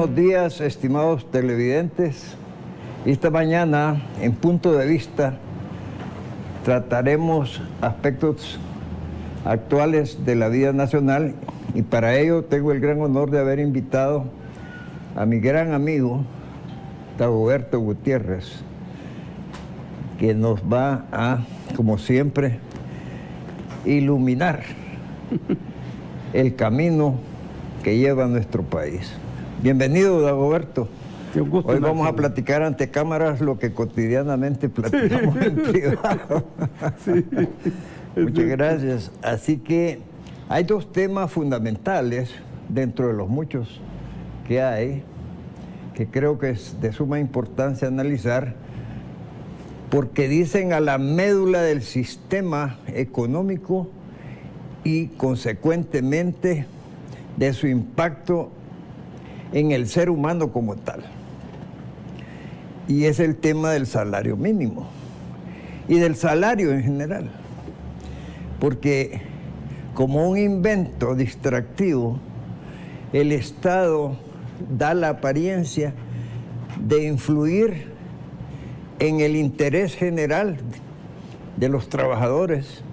buenos días, estimados televidentes. Esta mañana, en Punto de Vista, trataremos aspectos actuales de la vida nacional y para ello tengo el gran honor de haber invitado a mi gran amigo, Dagoberto Gutiérrez, que nos va a, como siempre, iluminar el camino que lleva a nuestro país. Bienvenido, Dagoberto. Gusto, hoy vamos a platicar ante cámaras lo que cotidianamente platicamos en privado. Sí. Muchas gracias. Así que hay dos temas fundamentales dentro de los muchos que hay, que creo que es de suma importancia analizar, porque dicen a la médula del sistema económico y consecuentemente de su impacto en el ser humano como tal. Y es el tema del salario mínimo y del salario en general. Porque como un invento distractivo, el Estado da la apariencia de influir en el interés general de los trabajadores,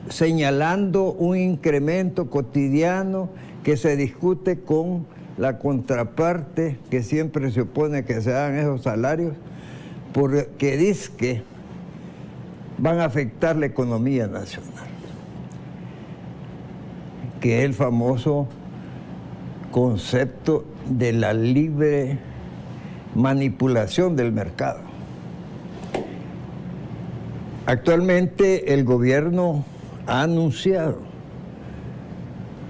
señalando un incremento cotidiano que se discute con la contraparte que siempre se opone a que se hagan esos salarios, porque dice que van a afectar la economía nacional, que es el famoso concepto de la libre manipulación del mercado. Actualmente el gobierno ha anunciado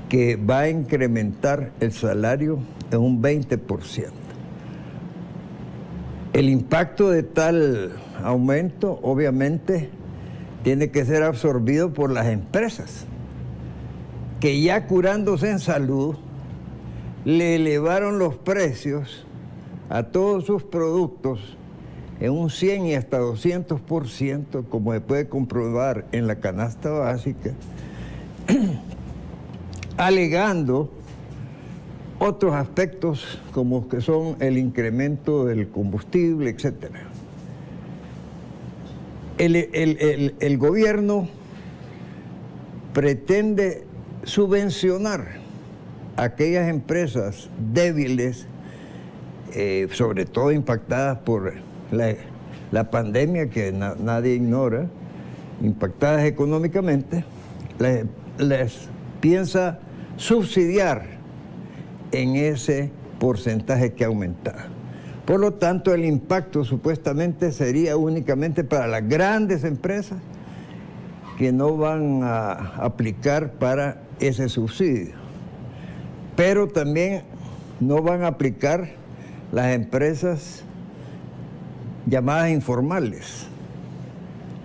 que va a incrementar el salario en un 20%. El impacto de tal aumento, obviamente, tiene que ser absorbido por las empresas, que ya curándose en salud, le elevaron los precios a todos sus productos en un 100 y hasta 200%, como se puede comprobar en la canasta básica, alegando otros aspectos como que son el incremento del combustible, etc. El gobierno pretende subvencionar a aquellas empresas débiles, sobre todo impactadas por la pandemia que nadie ignora, impactadas económicamente, les piensa subsidiar en ese porcentaje que aumenta. Por lo tanto, el impacto supuestamente sería únicamente para las grandes empresas que no van a aplicar para ese subsidio. Pero también no van a aplicar las empresas llamadas informales,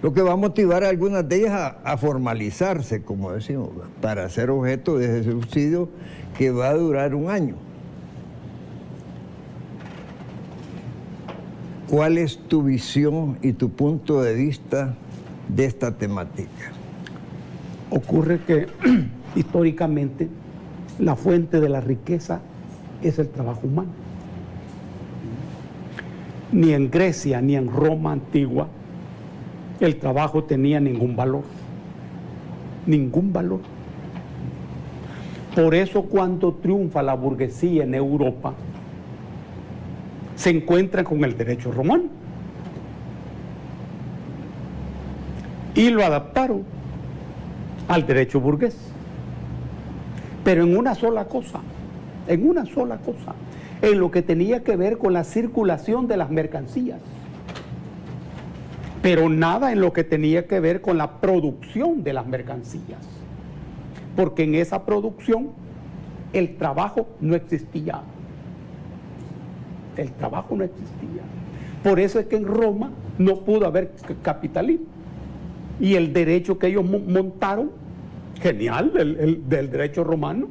lo que va a motivar a algunas de ellas a formalizarse, como decimos, para ser objeto de ese subsidio que va a durar un año. ¿Cuál es tu visión y tu punto de vista de esta temática? Ocurre que históricamente la fuente de la riqueza es el trabajo humano. Ni en Grecia ni en Roma antigua el trabajo tenía ningún valor. Ningún valor. Por eso cuando triunfa la burguesía en Europa, se encuentran con el derecho romano. Y lo adaptaron al derecho burgués. Pero en una sola cosa, en lo que tenía que ver con la circulación de las mercancías. Pero nada en lo que tenía que ver con la producción de las mercancías. Porque en esa producción el trabajo no existía. El trabajo no existía. Por eso es que en Roma no pudo haber capitalismo. Y el derecho que ellos montaron, genial, del derecho romano,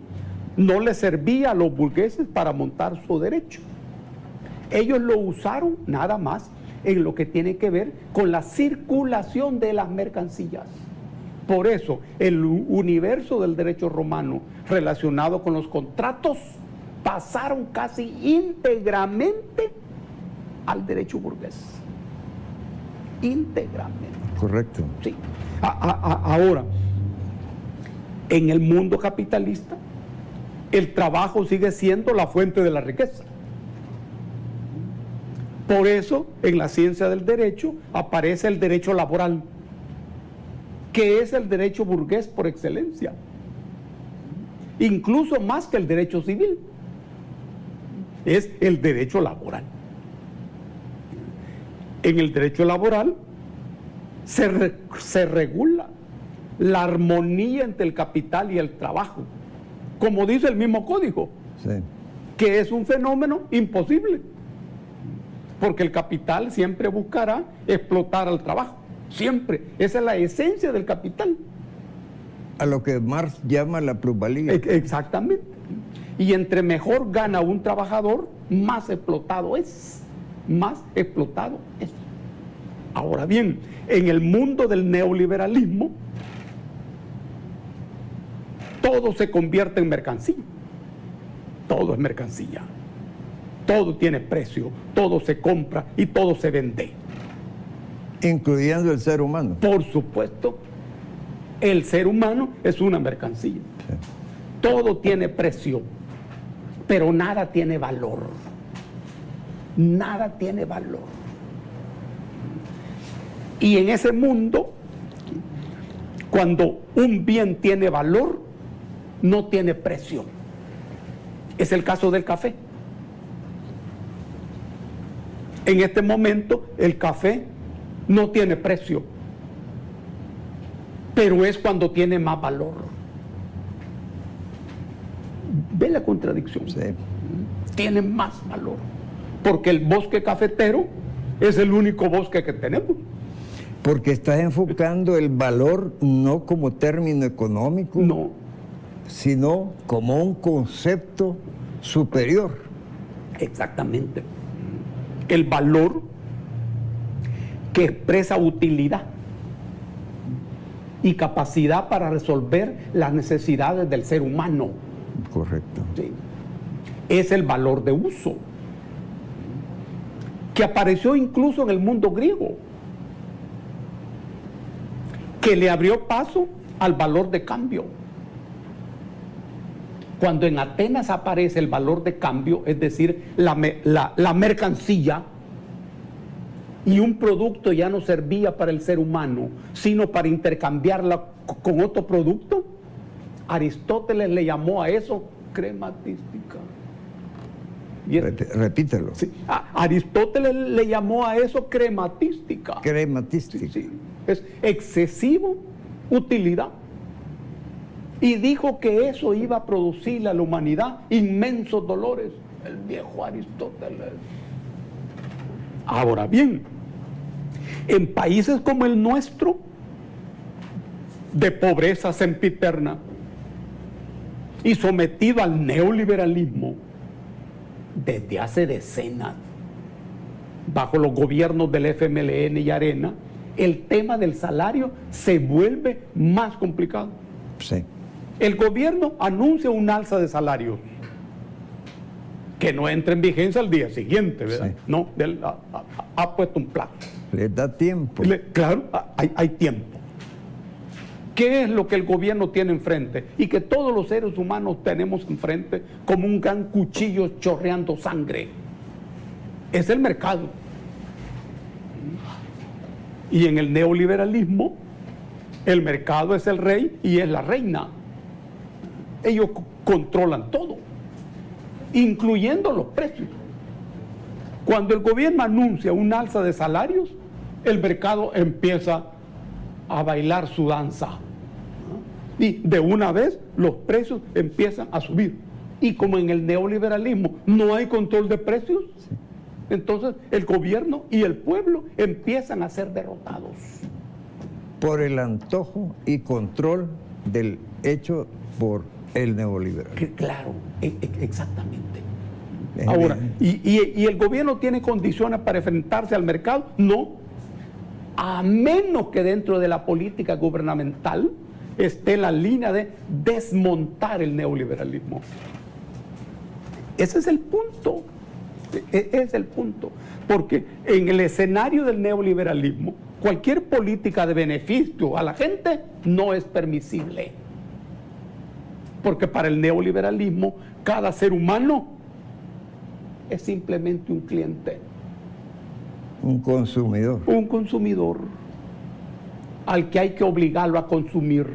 no le servía a los burgueses para montar su derecho. Ellos lo usaron nada más en lo que tiene que ver con la circulación de las mercancías. Por eso, el universo del derecho romano relacionado con los contratos pasaron casi íntegramente al derecho burgués. Íntegramente. Correcto. Sí. Ahora, en el mundo capitalista, el trabajo sigue siendo la fuente de la riqueza. Por eso, en la ciencia del derecho, aparece el derecho laboral, que es el derecho burgués por excelencia, incluso más que el derecho civil. Es el derecho laboral. En el derecho laboral se regula la armonía entre el capital y el trabajo, como dice el mismo código, Sí. que es un fenómeno imposible, porque el capital siempre buscará explotar al trabajo, siempre. Esa es la esencia del capital. A lo que Marx llama la plusvalía. Exactamente. Y entre mejor gana un trabajador, más explotado es. Más explotado es. Ahora bien, en el mundo del neoliberalismo, todo se convierte en mercancía. Todo es mercancía. Todo tiene precio, todo se compra y todo se vende. Incluyendo el ser humano. Por supuesto, el ser humano es una mercancía. Sí. Todo tiene precio, pero nada tiene valor. Nada tiene valor. Y en ese mundo, cuando un bien tiene valor, no tiene precio. Es el caso del café. En este momento, el café no tiene precio, pero es cuando tiene más valor. ¿Ve la contradicción? Sí. Tiene más valor, porque el bosque cafetero es el único bosque que tenemos. Porque estás enfocando el valor no como término económico, No, sino como un concepto superior. exactamente. El valor que expresa utilidad y capacidad para resolver las necesidades del ser humano. Correcto. Sí. Es el valor de uso, que apareció incluso en el mundo griego, que le abrió paso al valor de cambio. Cuando en Atenas aparece el valor de cambio, es decir, la mercancía, y un producto ya no servía para el ser humano, sino para intercambiarla con otro producto, Aristóteles le llamó a eso crematística. Repítelo. Sí, Aristóteles le llamó a eso crematística. Crematística. Sí, es excesivo utilidad. Y dijo que eso iba a producirle a la humanidad inmensos dolores. El viejo Aristóteles. Ahora bien, en países como el nuestro, de pobreza sempiterna y sometido al neoliberalismo desde hace decenas, bajo los gobiernos del FMLN y Arena, el tema del salario se vuelve más complicado. Sí. El gobierno anuncia un alza de salarios que no entra en vigencia al día siguiente, ¿verdad? Sí. No, él ha puesto un plazo. Les da tiempo. Claro, hay tiempo. ¿Qué es lo que el gobierno tiene enfrente? Y que todos los seres humanos tenemos enfrente como un gran cuchillo chorreando sangre. Es el mercado. Y en el neoliberalismo, el mercado es el rey y es la reina. Ellos controlan todo, incluyendo los precios. Cuando el gobierno anuncia un alza de salarios, el mercado empieza a bailar su danza. Y de una vez los precios empiezan a subir. Y como en el neoliberalismo no hay control de precios, entonces el gobierno y el pueblo empiezan a ser derrotados. Por el antojo y control del hecho por el neoliberalismo. Claro, exactamente. Ahora, ¿y el gobierno tiene condiciones para enfrentarse al mercado? No, a menos que dentro de la política gubernamental esté la línea de desmontar el neoliberalismo. Ese es el punto. Es el punto. Porque en el escenario del neoliberalismo, cualquier política de beneficio a la gente no es permisible. Porque para el neoliberalismo, cada ser humano es simplemente un cliente. Un consumidor. Un consumidor al que hay que obligarlo a consumir.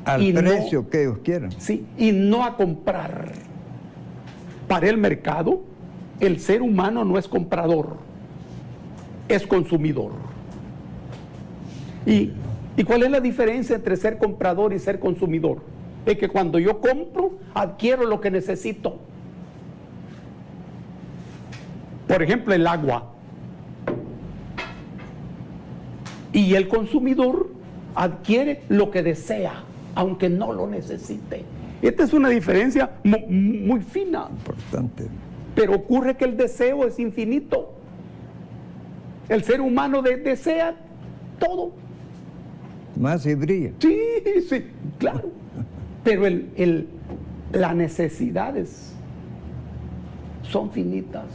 Al precio que ellos quieran. Sí, y no a comprar. Para el mercado, el ser humano no es comprador, es consumidor. ¿Y cuál es la diferencia entre ser comprador y ser consumidor? Es que cuando yo compro, adquiero lo que necesito. Por ejemplo, el agua. Y el consumidor adquiere lo que desea, aunque no lo necesite. Esta es una diferencia muy fina. Importante. Pero ocurre que el deseo es infinito. El ser humano desea todo. Más y brilla. Sí, sí, claro. Pero las necesidades son finitas.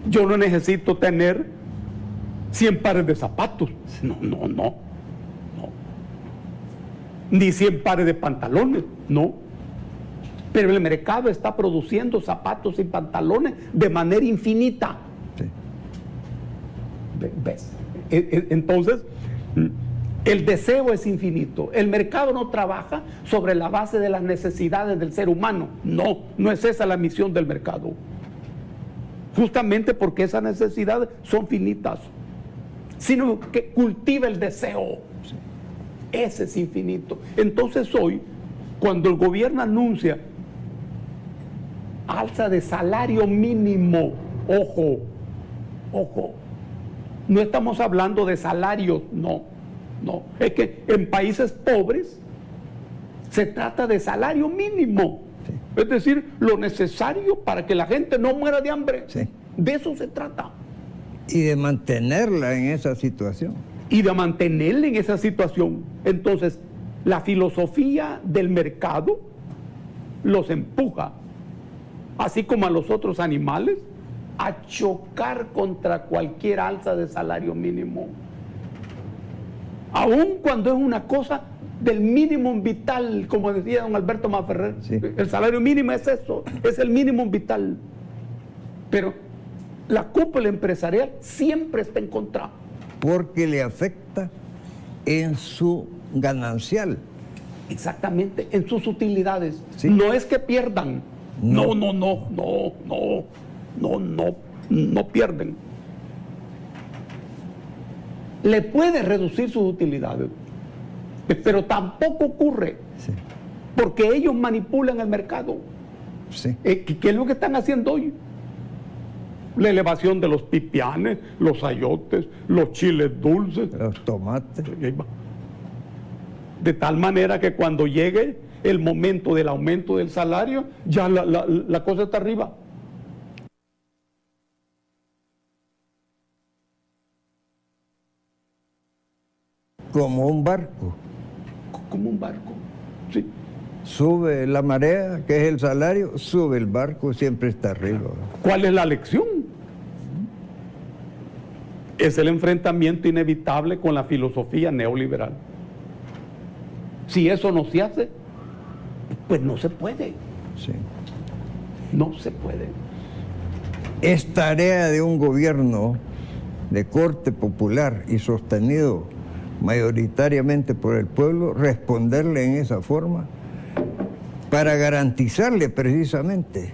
Yo no necesito tener 100 pares de zapatos. No. Ni 100 pares de pantalones, no. Pero el mercado está produciendo zapatos y pantalones de manera infinita. Sí. ¿Ves? Entonces, el deseo es infinito. El mercado no trabaja sobre la base de las necesidades del ser humano. No es esa la misión del mercado. Justamente porque esas necesidades son finitas. Sino que cultiva el deseo. Sí. Ese es infinito. Entonces hoy, cuando el gobierno anuncia alza de salario mínimo, ojo, no estamos hablando de salarios, no, es que en países pobres se trata de salario mínimo, sí. Es decir, lo necesario para que la gente no muera de hambre, sí. De eso se trata. Y de mantenerla en esa situación. Entonces, la filosofía del mercado los empuja, así como a los otros animales, a chocar contra cualquier alza de salario mínimo. Aun cuando es una cosa del mínimo vital, como decía don Alberto Maferrer. Sí. El salario mínimo es eso, es el mínimo vital. Pero la cúpula empresarial siempre está en contra. Porque le afecta en su ganancial. Exactamente, en sus utilidades. Sí. No es que pierdan. No pierden. Le puede reducir sus utilidades, pero tampoco ocurre, Sí. porque ellos manipulan el mercado. Sí. ¿Qué es lo que están haciendo hoy? La elevación de los pipianes, los ayotes, los chiles dulces, Los tomates. de tal manera que cuando llegue el momento del aumento del salario, ya la cosa está arriba. Como un barco. Como un barco, sí. Sube la marea, que es el salario, sube el barco, siempre está arriba. ¿Cuál es la lección? Es el enfrentamiento inevitable con la filosofía neoliberal. Si eso no se hace, pues no se puede. Sí. No se puede. Es tarea de un gobierno de corte popular y sostenido mayoritariamente por el pueblo responderle en esa forma para garantizarle precisamente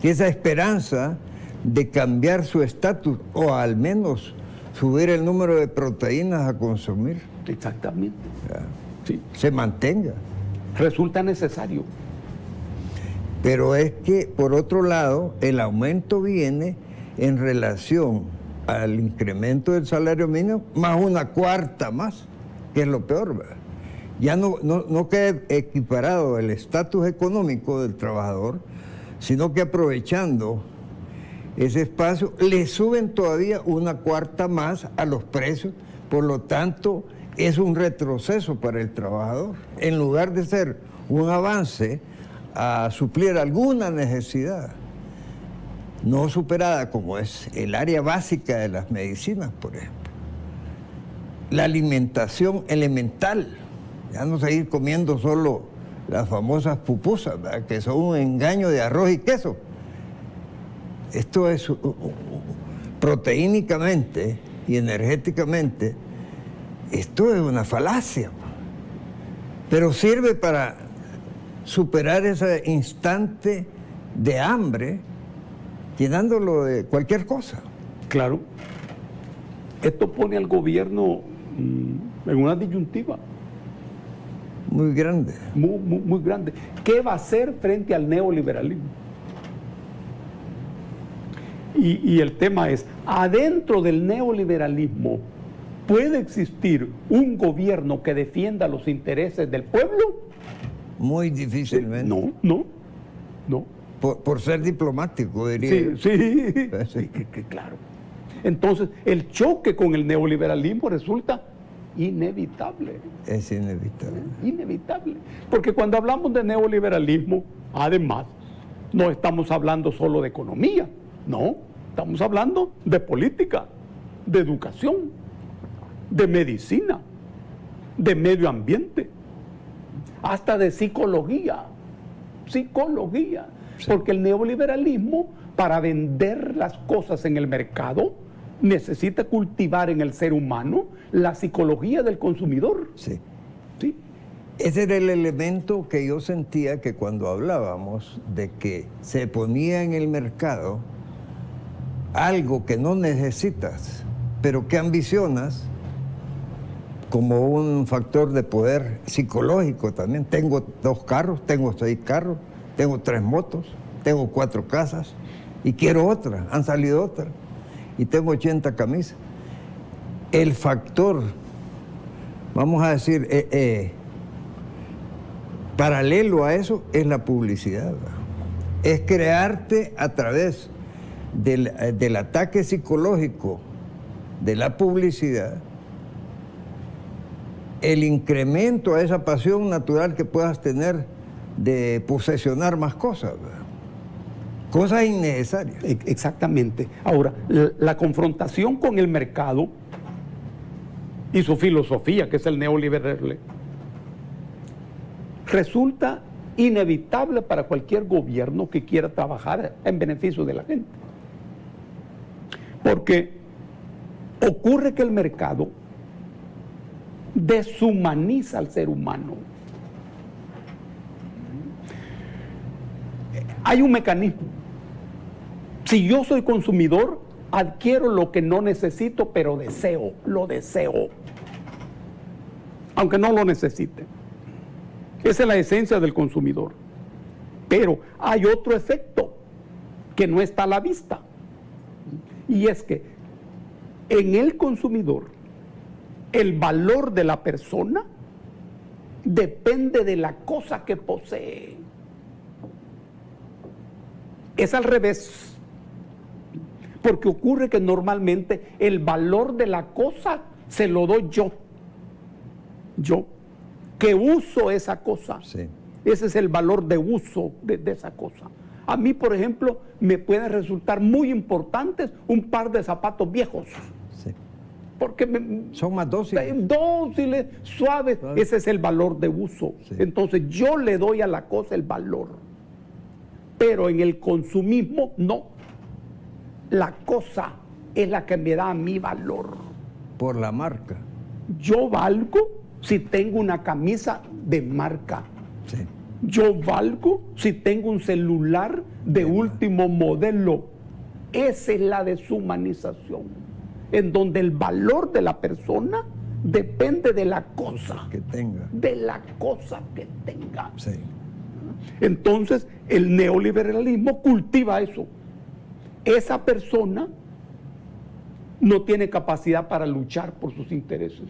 que esa esperanza de cambiar su estatus o al menos subir el número de proteínas a consumir. Exactamente. Sí. Se mantenga. Resulta necesario. Pero es que, por otro lado, el aumento viene en relación al incremento del salario mínimo, más una cuarta más, que es lo peor, ¿verdad? Ya no queda equiparado el estatus económico del trabajador, sino que aprovechando ese espacio, le suben todavía una cuarta más a los precios, por lo tanto, es un retroceso para el trabajador. En lugar de ser un avance a suplir alguna necesidad no superada, como es el área básica de las medicinas, por ejemplo. La alimentación elemental, ya no seguir comiendo solo las famosas pupusas, ¿verdad?, que son un engaño de arroz y queso. Esto es proteínicamente y energéticamente, esto es una falacia, pero sirve para superar ese instante de hambre llenándolo de cualquier cosa. Claro. Esto pone al gobierno en una disyuntiva Muy grande. muy grande. ¿Qué va a hacer frente al neoliberalismo? Y el tema es, adentro del neoliberalismo, ¿puede existir un gobierno que defienda los intereses del pueblo? Muy difícilmente. No. Por ser diplomático, diría yo. Sí, claro. Entonces, el choque con el neoliberalismo resulta inevitable. Es inevitable. Inevitable. Porque cuando hablamos de neoliberalismo, además, no estamos hablando solo de economía, no, estamos hablando de política, de educación, de medicina, de medio ambiente, hasta de psicología. Sí. Porque el neoliberalismo, para vender las cosas en el mercado, necesita cultivar en el ser humano la psicología del consumidor. Sí. Sí. Ese era el elemento que yo sentía que cuando hablábamos de que se ponía en el mercado algo que no necesitas, pero que ambicionas como un factor de poder psicológico también. Tengo 2 carros, tengo 6 carros, tengo 3 motos, tengo 4 casas y quiero otra, han salido otras, y tengo 80 camisas. El factor, vamos a decir, paralelo a eso es la publicidad, ¿verdad? Es crearte a través del ataque psicológico de la publicidad el incremento a esa pasión natural que puedas tener de posesionar más cosas, ¿verdad? Cosas innecesarias. Exactamente. Ahora, la confrontación con el mercado y su filosofía, que es el neoliberal, resulta inevitable para cualquier gobierno que quiera trabajar en beneficio de la gente. Porque ocurre que el mercado deshumaniza al ser humano. Hay un mecanismo. Si yo soy consumidor, adquiero lo que no necesito, pero lo deseo, aunque no lo necesite. Esa es la esencia del consumidor. Pero hay otro efecto que no está a la vista, y es que en el consumidor el valor de la persona depende de la cosa que posee. Es al revés, porque ocurre que normalmente el valor de la cosa se lo doy yo, que uso esa cosa. Sí. Ese es el valor de uso de esa cosa. A mí, por ejemplo, me pueden resultar muy importantes un par de zapatos viejos. Sí. Porque son más dóciles. Dóciles, suaves. Ese es el valor de uso. Sí. Entonces yo le doy a la cosa el valor. Pero en el consumismo, no. La cosa es la que me da mi valor. Por la marca. Yo valgo si tengo una camisa de marca. Sí. Yo valgo si tengo un celular de último modelo. Esa es la deshumanización, en donde el valor de la persona depende de la cosa que tenga. De la cosa que tenga. Sí. Entonces, el neoliberalismo cultiva eso. Esa persona no tiene capacidad para luchar por sus intereses.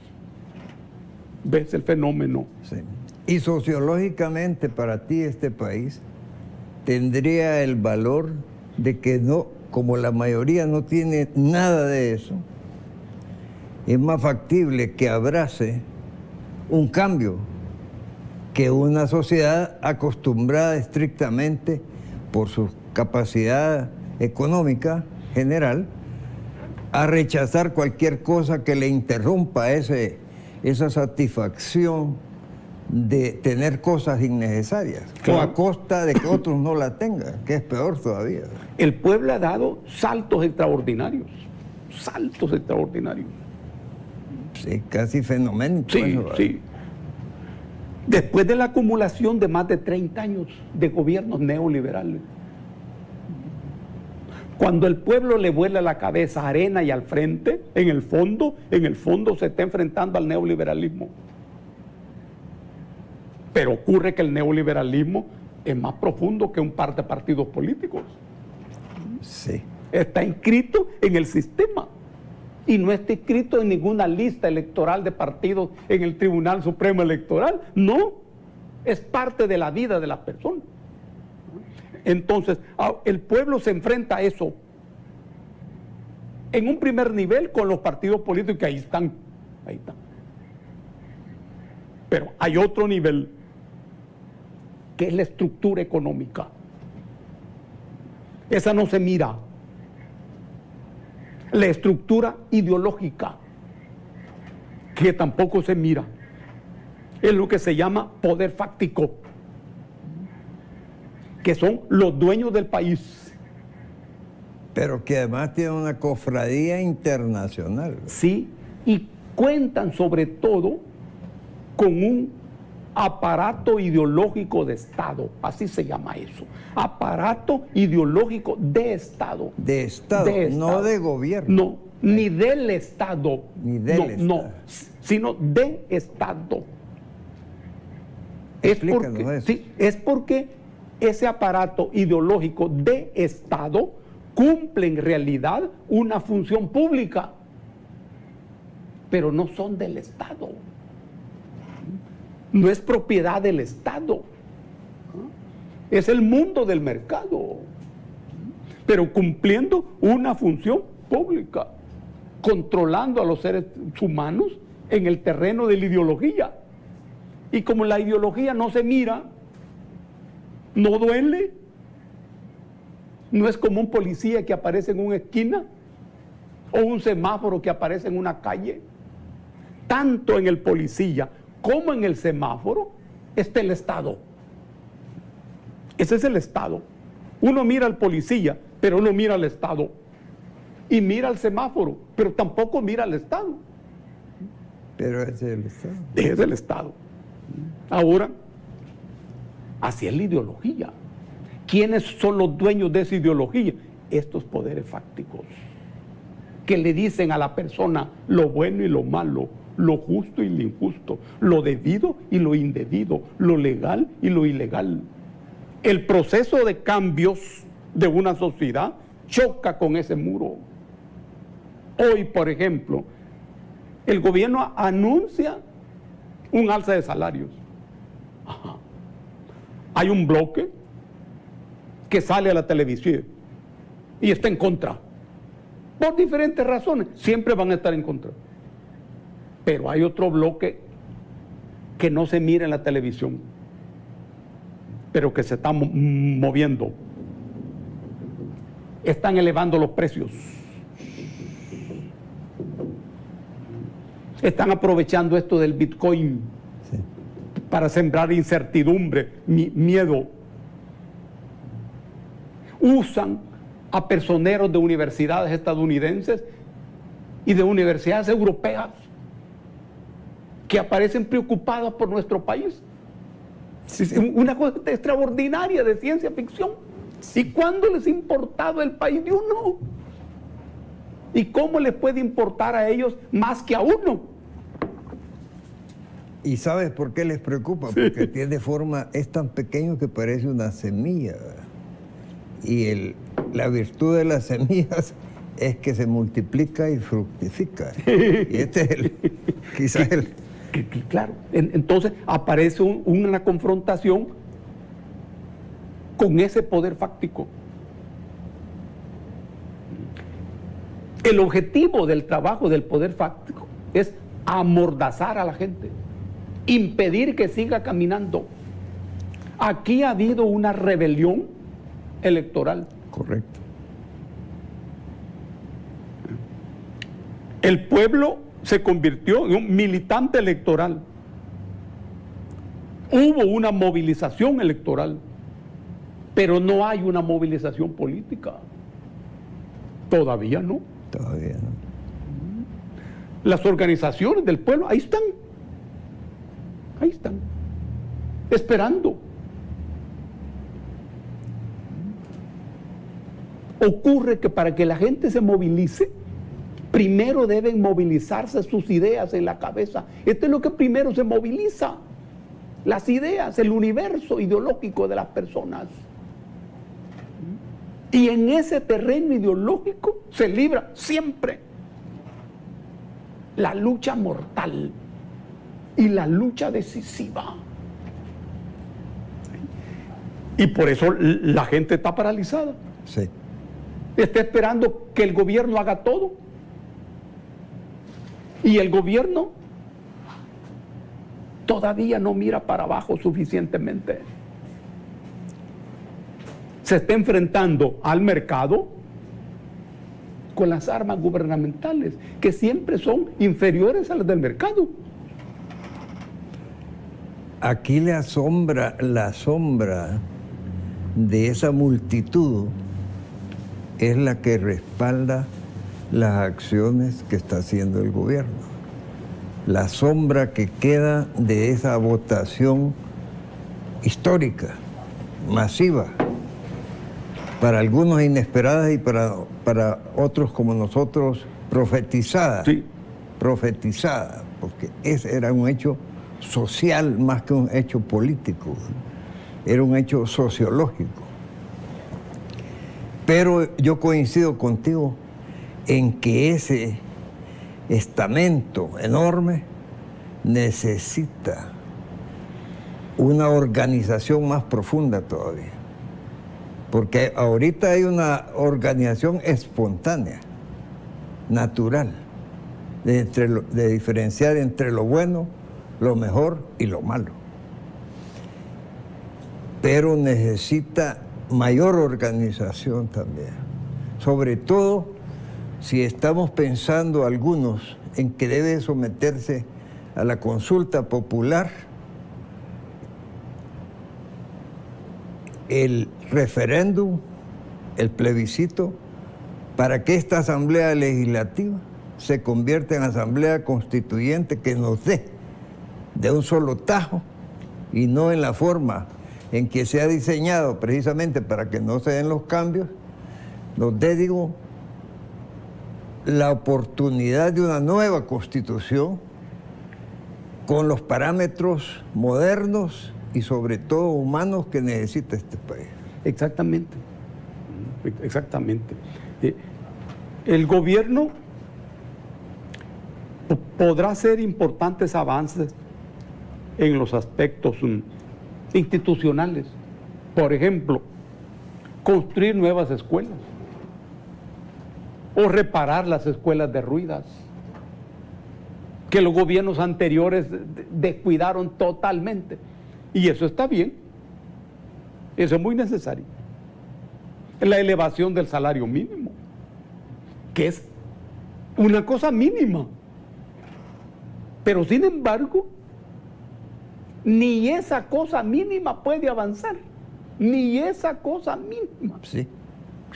¿Ves el fenómeno? Sí. Y sociológicamente para ti este país tendría el valor de que no, como la mayoría no tiene nada de eso, es más factible que abrace un cambio que una sociedad acostumbrada estrictamente por su capacidad económica general a rechazar cualquier cosa que le interrumpa esa satisfacción de tener cosas innecesarias, claro, o a costa de que otros no la tengan, que es peor todavía. El pueblo ha dado saltos extraordinarios, saltos extraordinarios. Sí, casi fenoménico. Sí, eso, sí. Después de la acumulación de más de 30 años de gobiernos neoliberales, cuando el pueblo le vuela la cabeza arena y al frente, en el fondo se está enfrentando al neoliberalismo. Pero ocurre que el neoliberalismo es más profundo que un par de partidos políticos. Sí. Está inscrito en el sistema y no está inscrito en ninguna lista electoral de partidos en el Tribunal Supremo Electoral. No, es parte de la vida de las personas. Entonces, el pueblo se enfrenta a eso en un primer nivel con los partidos políticos que ahí están. Pero hay otro nivel, que es la estructura económica. Esa no se mira. La estructura ideológica, que tampoco se mira, es lo que se llama poder fáctico, que son los dueños del país. Pero que además tiene una cofradía internacional. Sí, y cuentan sobre todo con un aparato ideológico de Estado, así se llama eso, aparato ideológico de Estado. De Estado, no de gobierno. No, ni del Estado. Ni del Estado. No, sino de Estado. Explícanos eso. Sí, es porque ese aparato ideológico de Estado cumple en realidad una función pública, pero no son del Estado. No es propiedad del Estado. Es el mundo del mercado, pero cumpliendo una función pública, controlando a los seres humanos en el terreno de la ideología. Y como la ideología no se mira, no duele, no es como un policía que aparece en una esquina o un semáforo que aparece en una calle. Tanto en el policía como en el semáforo está el Estado. Ese es el Estado. Uno mira al policía, pero no mira al Estado. Y mira al semáforo, pero tampoco mira al Estado. Pero ese es el Estado. Es el Estado. Ahora, así es la ideología. ¿Quiénes son los dueños de esa ideología? Estos poderes fácticos, que le dicen a la persona lo bueno y lo malo, lo justo y lo injusto, lo debido y lo indebido, lo legal y lo ilegal. El proceso de cambios de una sociedad choca con ese muro. Hoy, por ejemplo, el gobierno anuncia un alza de salarios. Ajá. Hay un bloque que sale a la televisión y está en contra. Por diferentes razones, siempre van a estar en contra. Pero hay otro bloque que no se mira en la televisión, pero que se está moviendo. Están elevando los precios. Están aprovechando esto del Bitcoin, sí, para sembrar incertidumbre, miedo. Usan a personeros de universidades estadounidenses y de universidades europeas que aparecen preocupadas por nuestro país. Sí. Una cosa extraordinaria de ciencia ficción. ¿Y cuándo les ha importado el país de uno? ¿Y cómo les puede importar a ellos más que a uno? ¿Y sabes por qué les preocupa? Sí. Porque tiene forma, es tan pequeño que parece una semilla. Y la virtud de las semillas es que se multiplica y fructifica. Y este es quizás el... Claro, entonces aparece una confrontación con ese poder fáctico. El objetivo del trabajo del poder fáctico es amordazar a la gente, impedir que siga caminando. Aquí ha habido una rebelión electoral. Correcto. El pueblo se convirtió en un militante electoral. Hubo una movilización electoral, pero no hay una movilización política. Todavía no. Todavía no. Las organizaciones del pueblo, ahí están, esperando. Ocurre que para que la gente se movilice, primero deben movilizarse sus ideas en la cabeza. Esto es lo que primero se moviliza, las ideas, el universo ideológico de las personas. Y en ese terreno ideológico se libra siempre la lucha mortal y la lucha decisiva. Y por eso la gente está paralizada. Sí. Está esperando que el gobierno haga todo. Y el gobierno todavía no mira para abajo suficientemente. Se está enfrentando al mercado con las armas gubernamentales, que siempre son inferiores a las del mercado. Aquí la sombra de esa multitud es la que respalda las acciones que está haciendo el gobierno. La sombra que queda de esa votación histórica, masiva, para algunos inesperada y para otros como nosotros profetizada. Sí. Profetizada, porque ese era un hecho social más que un hecho político, era un hecho sociológico. Pero yo coincido contigo en que ese estamento enorme necesita una organización más profunda todavía. Porque ahorita hay una organización espontánea, natural, de diferenciar entre lo bueno, lo mejor y lo malo. Pero necesita mayor organización también. Sobre todo si estamos pensando algunos en que debe someterse a la consulta popular, el referéndum, el plebiscito, para que esta asamblea legislativa se convierta en asamblea constituyente que nos dé de un solo tajo y no en la forma en que se ha diseñado precisamente para que no se den los cambios, nos dé, digo, la oportunidad de una nueva constitución con los parámetros modernos y sobre todo humanos que necesita este país. Exactamente, exactamente. El gobierno podrá hacer importantes avances en los aspectos institucionales. Por ejemplo, construir nuevas escuelas o reparar las escuelas derruidas que los gobiernos anteriores descuidaron totalmente. Y eso está bien, eso es muy necesario. La elevación del salario mínimo, que es una cosa mínima, pero sin embargo, ni esa cosa mínima puede avanzar, ni esa cosa mínima. Sí.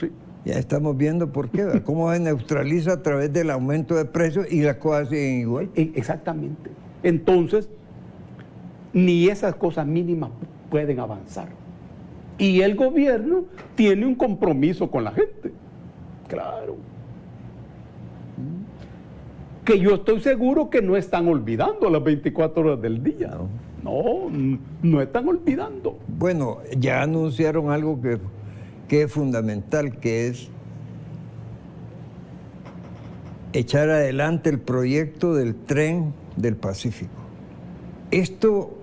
Sí. Ya estamos viendo por qué, ¿verdad? Cómo se neutraliza a través del aumento de precios y las cosas siguen igual. Exactamente. Entonces, ni esas cosas mínimas pueden avanzar. Y el gobierno tiene un compromiso con la gente. Claro. Que yo estoy seguro que no están olvidando las 24 horas del día. No están olvidando. Bueno, ya anunciaron algo que es fundamental, que es echar adelante el proyecto del tren del Pacífico. Esto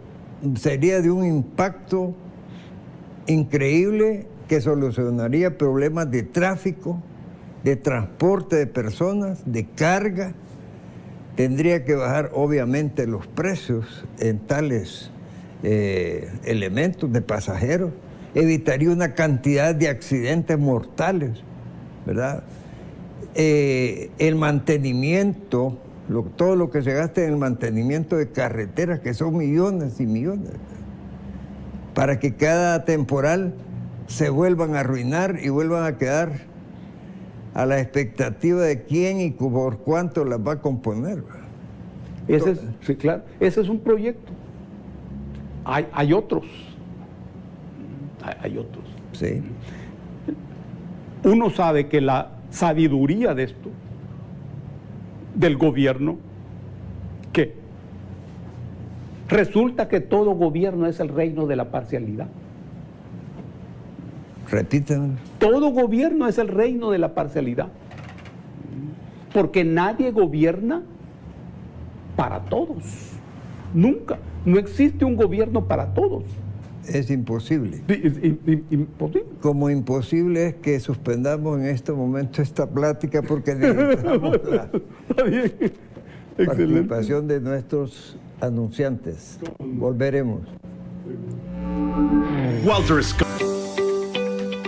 sería de un impacto increíble que solucionaría problemas de tráfico, de transporte de personas, de carga, tendría que bajar obviamente los precios en tales elementos de pasajeros, evitaría una cantidad de accidentes mortales, ¿verdad? El mantenimiento, todo lo que se gasta en el mantenimiento de carreteras, que son millones y millones, para que cada temporal se vuelvan a arruinar y vuelvan a quedar a la expectativa de quién y por cuánto las va a componer. Sí, claro, ese es un proyecto. Hay otros. Hay otros. Sí. Uno sabe que la sabiduría de esto, del gobierno, que resulta que todo gobierno es el reino de la parcialidad. Repítanlo. Todo gobierno es el reino de la parcialidad. Porque nadie gobierna para todos. Nunca. No existe un gobierno para todos. Es imposible. Imposible. Como imposible es que suspendamos en este momento esta plática porque necesitamos la participación de nuestros anunciantes. Volveremos. Walter Scott.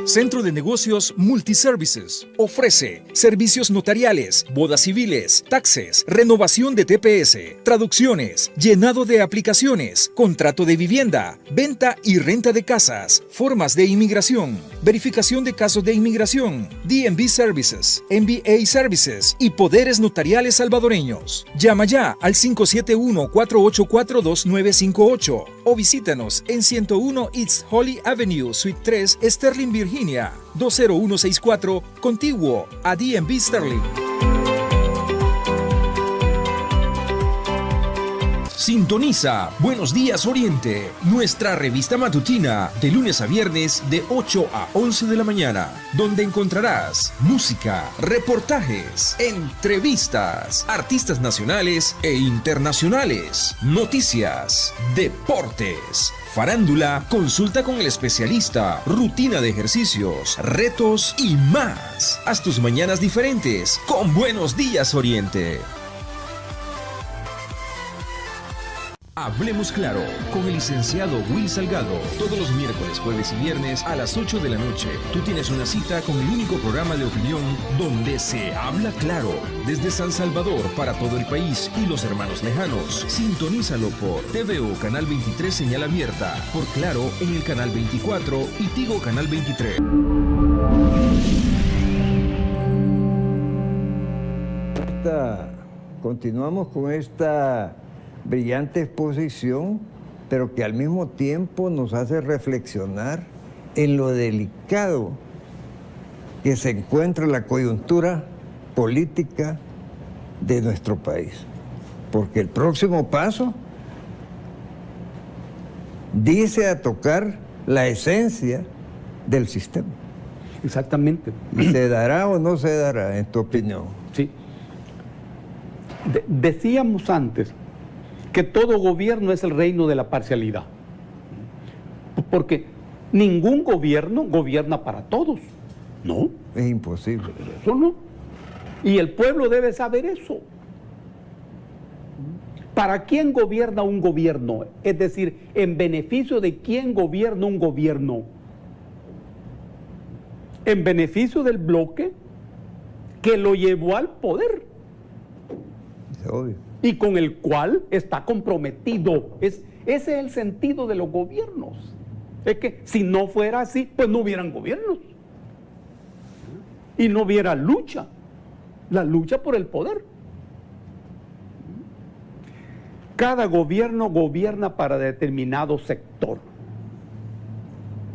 Centro de Negocios Multiservices ofrece servicios notariales, bodas civiles, taxes, renovación de TPS, traducciones, llenado de aplicaciones, contrato de vivienda, venta y renta de casas, formas de inmigración, verificación de casos de inmigración, DMV Services, MBA Services y poderes notariales salvadoreños. Llama ya al 571-484-2958 o visítanos en 101 East Holly Avenue, Suite 3, Sterling, Virginia, 20164, contiguo a DMV Sterling. Sintoniza Buenos Días Oriente, nuestra revista matutina de lunes a viernes de 8 a 11 de la mañana, donde encontrarás música, reportajes, entrevistas, artistas nacionales e internacionales, noticias, deportes, farándula, consulta con el especialista, rutina de ejercicios, retos y más. Haz tus mañanas diferentes con Buenos Días Oriente. Hablemos Claro con el licenciado Will Salgado. Todos los miércoles, jueves y viernes a las 8 de la noche. Tú tienes una cita con el único programa de opinión donde se habla claro. Desde San Salvador para todo el país y los hermanos lejanos. Sintonízalo por TVO Canal 23 señal abierta. Por Claro en el Canal 24 y Tigo Canal 23. Continuamos con esta brillante exposición, pero que al mismo tiempo nos hace reflexionar en lo delicado que se encuentra la coyuntura política de nuestro país. Porque el próximo paso dice a tocar la esencia del sistema. Exactamente. ¿Se dará o no se dará, en tu opinión? Sí. Decíamos antes que todo gobierno es el reino de la parcialidad. Porque ningún gobierno gobierna para todos. No. Es imposible. Eso no. Y el pueblo debe saber eso. ¿Para quién gobierna un gobierno? Es decir, ¿en beneficio de quién gobierna un gobierno? En beneficio del bloque que lo llevó al poder. Es obvio. Y con el cual está comprometido. Ese es el sentido de los gobiernos. Es que si no fuera así, pues no hubieran gobiernos. Y no hubiera lucha. La lucha por el poder. Cada gobierno gobierna para determinado sector.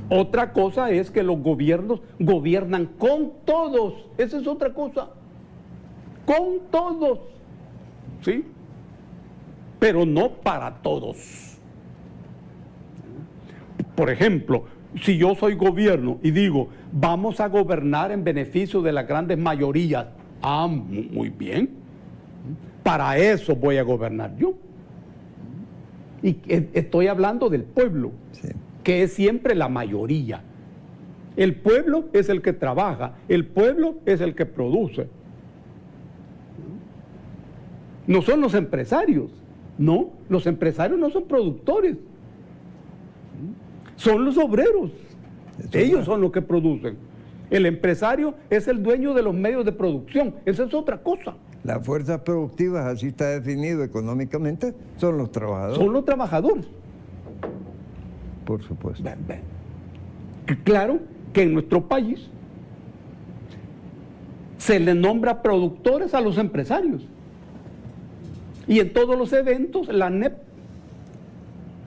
Otra cosa es que los gobiernos gobiernan con todos. Esa es otra cosa. Con todos. ¿Sí? Pero no para todos. Por ejemplo, si yo soy gobierno y digo, vamos a gobernar en beneficio de las grandes mayorías, muy bien, para eso voy a gobernar yo. Y estoy hablando del pueblo, sí, que es siempre la mayoría. El pueblo es el que trabaja, el pueblo es el que produce. no son los empresarios. No, los empresarios no son productores. Son los obreros. Ellos son los que producen. El empresario es el dueño de los medios de producción. Esa es otra cosa. Las fuerzas productivas, así está definido económicamente, son los trabajadores. Son los trabajadores. Por supuesto. Claro que en nuestro país se le nombra productores a los empresarios. Y en todos los eventos la ANEP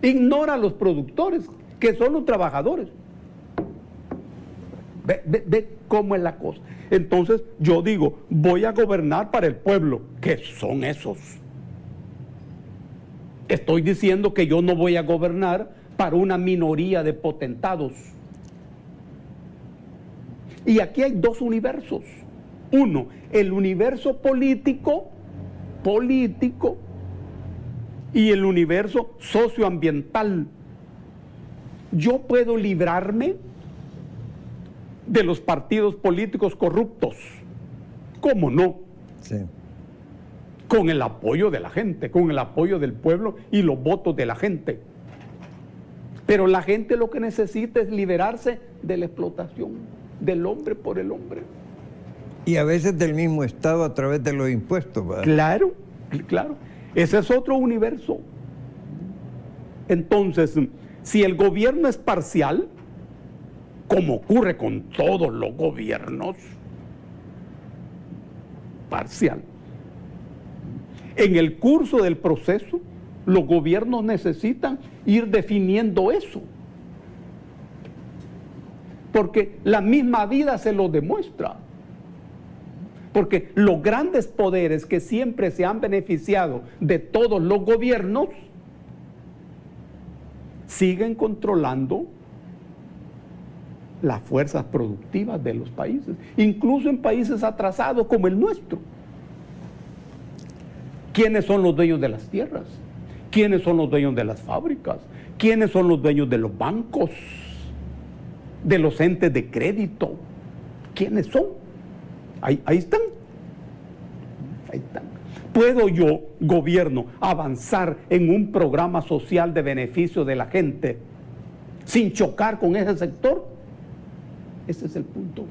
ignora a los productores, que son los trabajadores. Ve cómo es la cosa. Entonces yo digo, voy a gobernar para el pueblo. ¿Qué son esos? Estoy diciendo que yo no voy a gobernar para una minoría de potentados. Y aquí hay dos universos. Uno, el universo político, y el universo socioambiental. Yo puedo librarme de los partidos políticos corruptos. ¿Cómo no? Sí. Con el apoyo de la gente, con el apoyo del pueblo y los votos de la gente. Pero la gente lo que necesita es liberarse de la explotación del hombre por el hombre. Y a veces del mismo Estado a través de los impuestos, ¿verdad? Claro, claro. Ese es otro universo. Entonces, si el gobierno es parcial, como ocurre con todos los gobiernos, parcial, en el curso del proceso, los gobiernos necesitan ir definiendo eso. Porque la misma vida se lo demuestra. Porque los grandes poderes que siempre se han beneficiado de todos los gobiernos siguen controlando las fuerzas productivas de los países, incluso en países atrasados como el nuestro. ¿Quiénes son los dueños de las tierras? ¿Quiénes son los dueños de las fábricas? ¿Quiénes son los dueños de los bancos? ¿De los entes de crédito? ¿Quiénes son? Ahí están. Ahí están. ¿Puedo yo, gobierno, avanzar en un programa social de beneficio de la gente sin chocar con ese sector? Ese es el punto.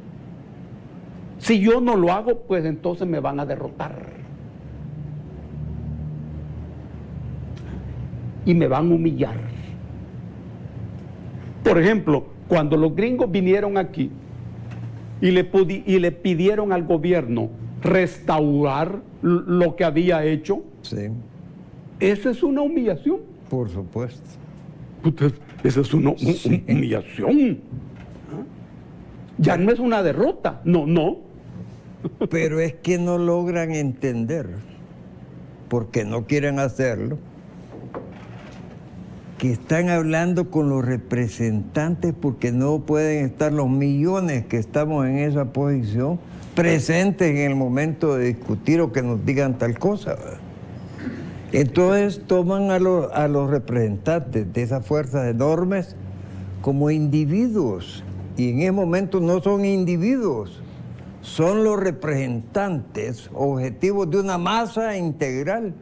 Si yo no lo hago, pues entonces me van a derrotar. Y me van a humillar. Por ejemplo, cuando los gringos vinieron aquí y le pidieron al gobierno restaurar lo que había hecho, Sí. esa es una humillación. Por supuesto. Esa es una humillación. Ya no es una derrota, no. Pero es que no logran entender, porque no quieren hacerlo, que están hablando con los representantes porque no pueden estar los millones que estamos en esa posición presentes en el momento de discutir o que nos digan tal cosa, ¿verdad? Entonces toman a los representantes de esas fuerzas enormes como individuos, y en ese momento no son individuos, son los representantes objetivos de una masa integral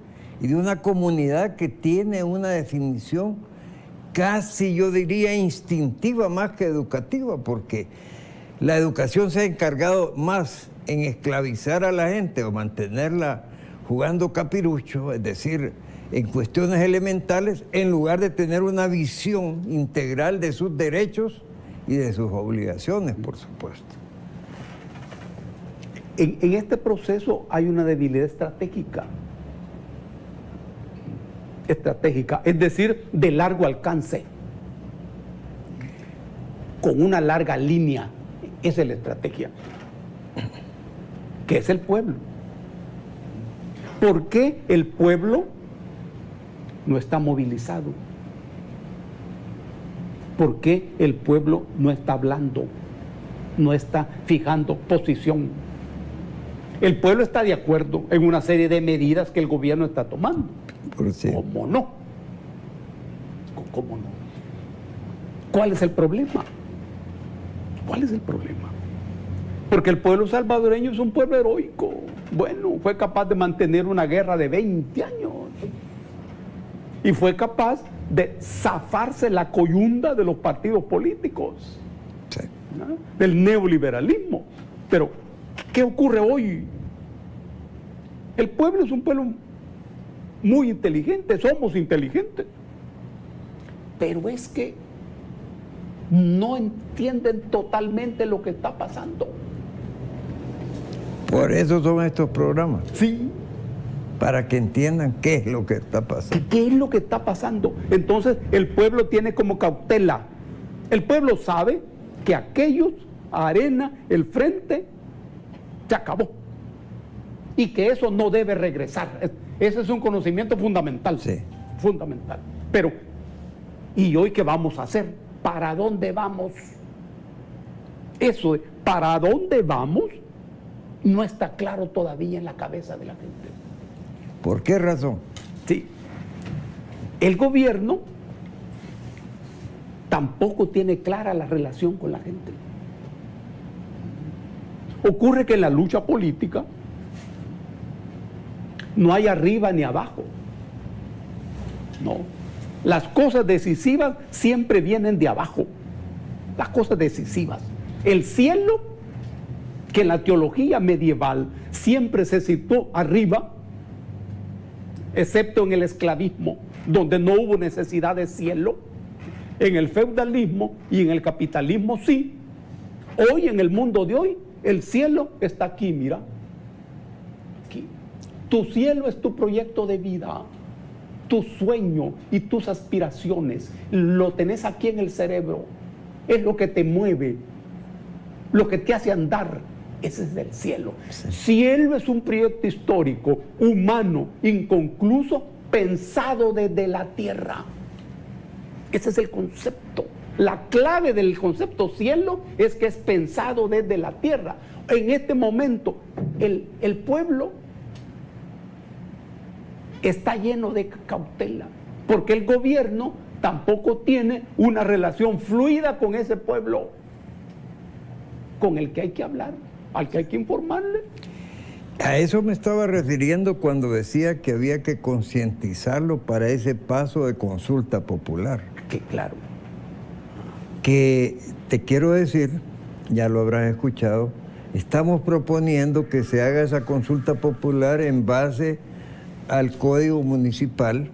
y de una comunidad que tiene una definición casi, yo diría, instintiva más que educativa, porque la educación se ha encargado más en esclavizar a la gente o mantenerla jugando capirucho, es decir, en cuestiones elementales, en lugar de tener una visión integral de sus derechos y de sus obligaciones, por supuesto. En este proceso hay una debilidad estratégica, es decir, de largo alcance, con una larga línea. Esa es la estrategia, que es el pueblo. ¿Por qué el pueblo no está movilizado? ¿Por qué el pueblo no está hablando? No está fijando posición. El pueblo está de acuerdo en una serie de medidas que el gobierno está tomando. Sí. ¿Cómo no? ¿Cómo no? ¿Cuál es el problema? ¿Cuál es el problema? Porque el pueblo salvadoreño es un pueblo heroico. Bueno, fue capaz de mantener una guerra de 20 años. Y fue capaz de zafarse la coyunda de los partidos políticos, Sí. ¿no? Del neoliberalismo. Pero, ¿qué ocurre hoy? El pueblo es un pueblo muy inteligente, somos inteligentes. Pero es que no entienden totalmente lo que está pasando. Por eso son estos programas, Sí. para que entiendan qué es lo que está pasando. ¿Qué es lo que está pasando? Entonces el pueblo tiene como cautela. El pueblo sabe que aquellos, Arena, el Frente, se acabó. Y que eso no debe regresar. Ese es un conocimiento fundamental. Sí. Fundamental. Pero, ¿y hoy qué vamos a hacer? ¿Para dónde vamos? Eso, ¿para dónde vamos? No está claro todavía en la cabeza de la gente. ¿Por qué razón? Sí. El gobierno tampoco tiene clara la relación con la gente. Ocurre que en la lucha política no hay arriba ni abajo. No. Las cosas decisivas siempre vienen de abajo. Las cosas decisivas. El cielo, que en la teología medieval siempre se situó arriba, excepto en el esclavismo, donde no hubo necesidad de cielo. En el feudalismo y en el capitalismo sí. Hoy, en el mundo de hoy, el cielo está aquí, mira. Aquí. Tu cielo es tu proyecto de vida, tu sueño y tus aspiraciones. Lo tenés aquí en el cerebro. Es lo que te mueve, lo que te hace andar. Ese es el cielo. Sí. Cielo es un proyecto histórico, humano, inconcluso, pensado desde la tierra. Ese es el concepto. La clave del concepto cielo es que es pensado desde la tierra. En este momento, el pueblo está lleno de cautela, porque el gobierno tampoco tiene una relación fluida con ese pueblo, con el que hay que hablar, al que hay que informarle. A eso me estaba refiriendo cuando decía que había que concientizarlo para ese paso de consulta popular. Que claro. Que te quiero decir, ya lo habrás escuchado, estamos proponiendo que se haga esa consulta popular en base al Código Municipal,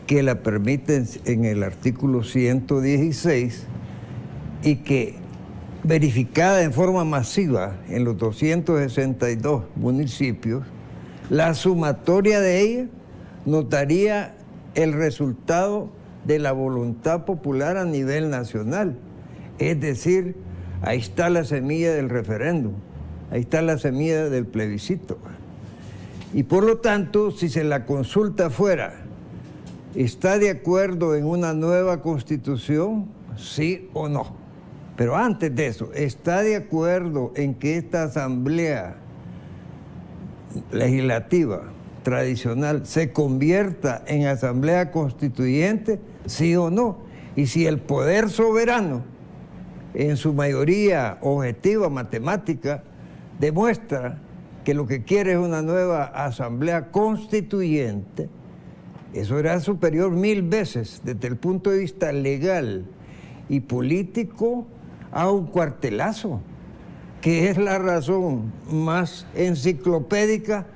que la permite en el artículo 116, y que, verificada en forma masiva en los 262 municipios, la sumatoria de ella nos daría el resultado de la voluntad popular a nivel nacional. Es decir, ahí está la semilla del referéndum, ahí está la semilla del plebiscito. Y por lo tanto, si se la consulta fuera, ¿está de acuerdo en una nueva constitución? Sí o no. Pero antes de eso, ¿está de acuerdo en que esta asamblea legislativa tradicional se convierta en asamblea constituyente? ¿Sí o no? Y si el poder soberano, en su mayoría objetiva matemática, demuestra que lo que quiere es una nueva asamblea constituyente, eso era superior 1000 veces desde el punto de vista legal y político a un cuartelazo, que es la razón más enciclopédica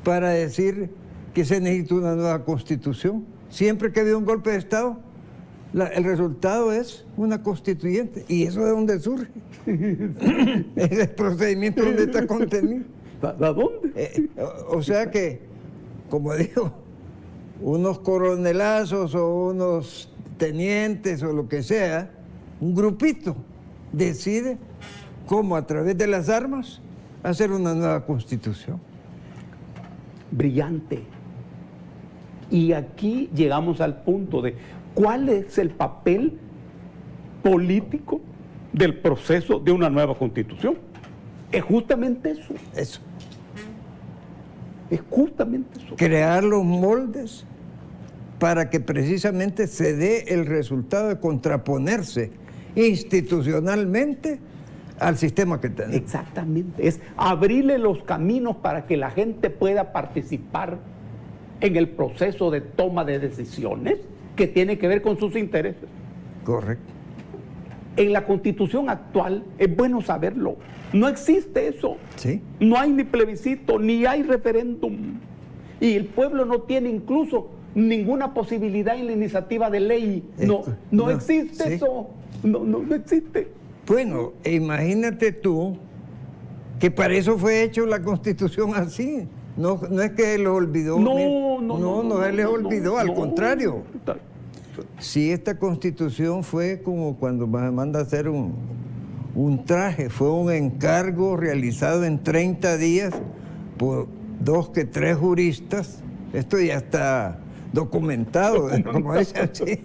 para decir que se necesita una nueva constitución. Siempre que había un golpe de Estado, el resultado es una constituyente. ¿Y eso de dónde surge? Es el procedimiento donde está contenido. ¿A dónde? O sea que, como digo, unos coronelazos o unos tenientes o lo que sea, un grupito decide cómo a través de las armas hacer una nueva constitución. Brillante. Y aquí llegamos al punto de cuál es el papel político del proceso de una nueva constitución. Es justamente eso. Eso. Es justamente eso. Crear los moldes para que precisamente se dé el resultado de contraponerse institucionalmente al sistema que tenemos. Exactamente, es abrirle los caminos para que la gente pueda participar en el proceso de toma de decisiones que tiene que ver con sus intereses. Correcto. En la Constitución actual, es bueno saberlo, no existe eso. Sí. No hay ni plebiscito, ni hay referéndum. Y el pueblo no tiene incluso ninguna posibilidad en la iniciativa de ley. No existe sí. eso. No existe. Bueno, imagínate tú que para eso fue hecho la Constitución así. No es que él lo olvidó. No, él les olvidó, al contrario. Si esta Constitución fue como cuando me manda a hacer un traje, fue un encargo realizado en 30 días por 2 que 3 juristas. Esto ya está documentado, como es así,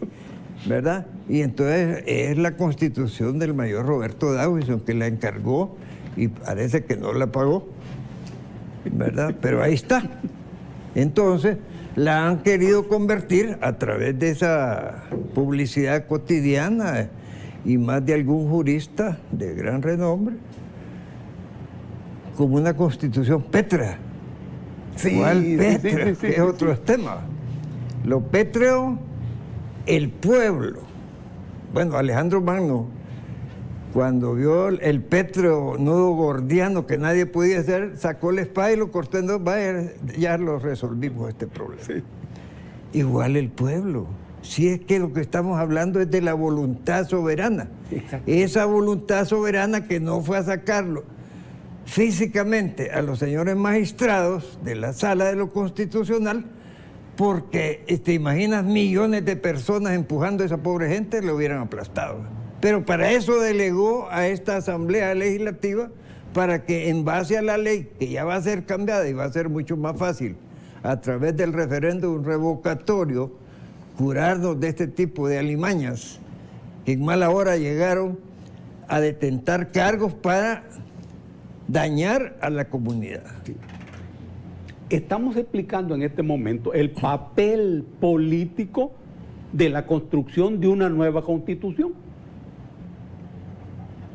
¿verdad? Y entonces es la Constitución del mayor Roberto Dawson que la encargó y parece que no la pagó, ¿verdad? Pero ahí está. Entonces la han querido convertir a través de esa publicidad cotidiana y más de algún jurista de gran renombre como una Constitución pétrea. Sí, ¿Cuál pétrea? sí, Que es otro tema. Lo pétreo, el pueblo. Bueno, Alejandro Magno, cuando vio el pétreo nudo gordiano que nadie podía hacer, sacó la espada y lo cortó en 2, vaya, ya lo resolvimos este problema. Sí. Igual el pueblo. Si es que lo que estamos hablando es de la voluntad soberana. Esa voluntad soberana que no fue a sacarlo físicamente a los señores magistrados de la Sala de lo Constitucional, porque te imaginas millones de personas empujando a esa pobre gente, lo hubieran aplastado. Pero para eso delegó a esta Asamblea Legislativa, para que en base a la ley, que ya va a ser cambiada y va a ser mucho más fácil, a través del referéndum revocatorio, curarnos de este tipo de alimañas, que en mala hora llegaron a detentar cargos para dañar a la comunidad. Sí. Estamos explicando en este momento el papel político de la construcción de una nueva Constitución.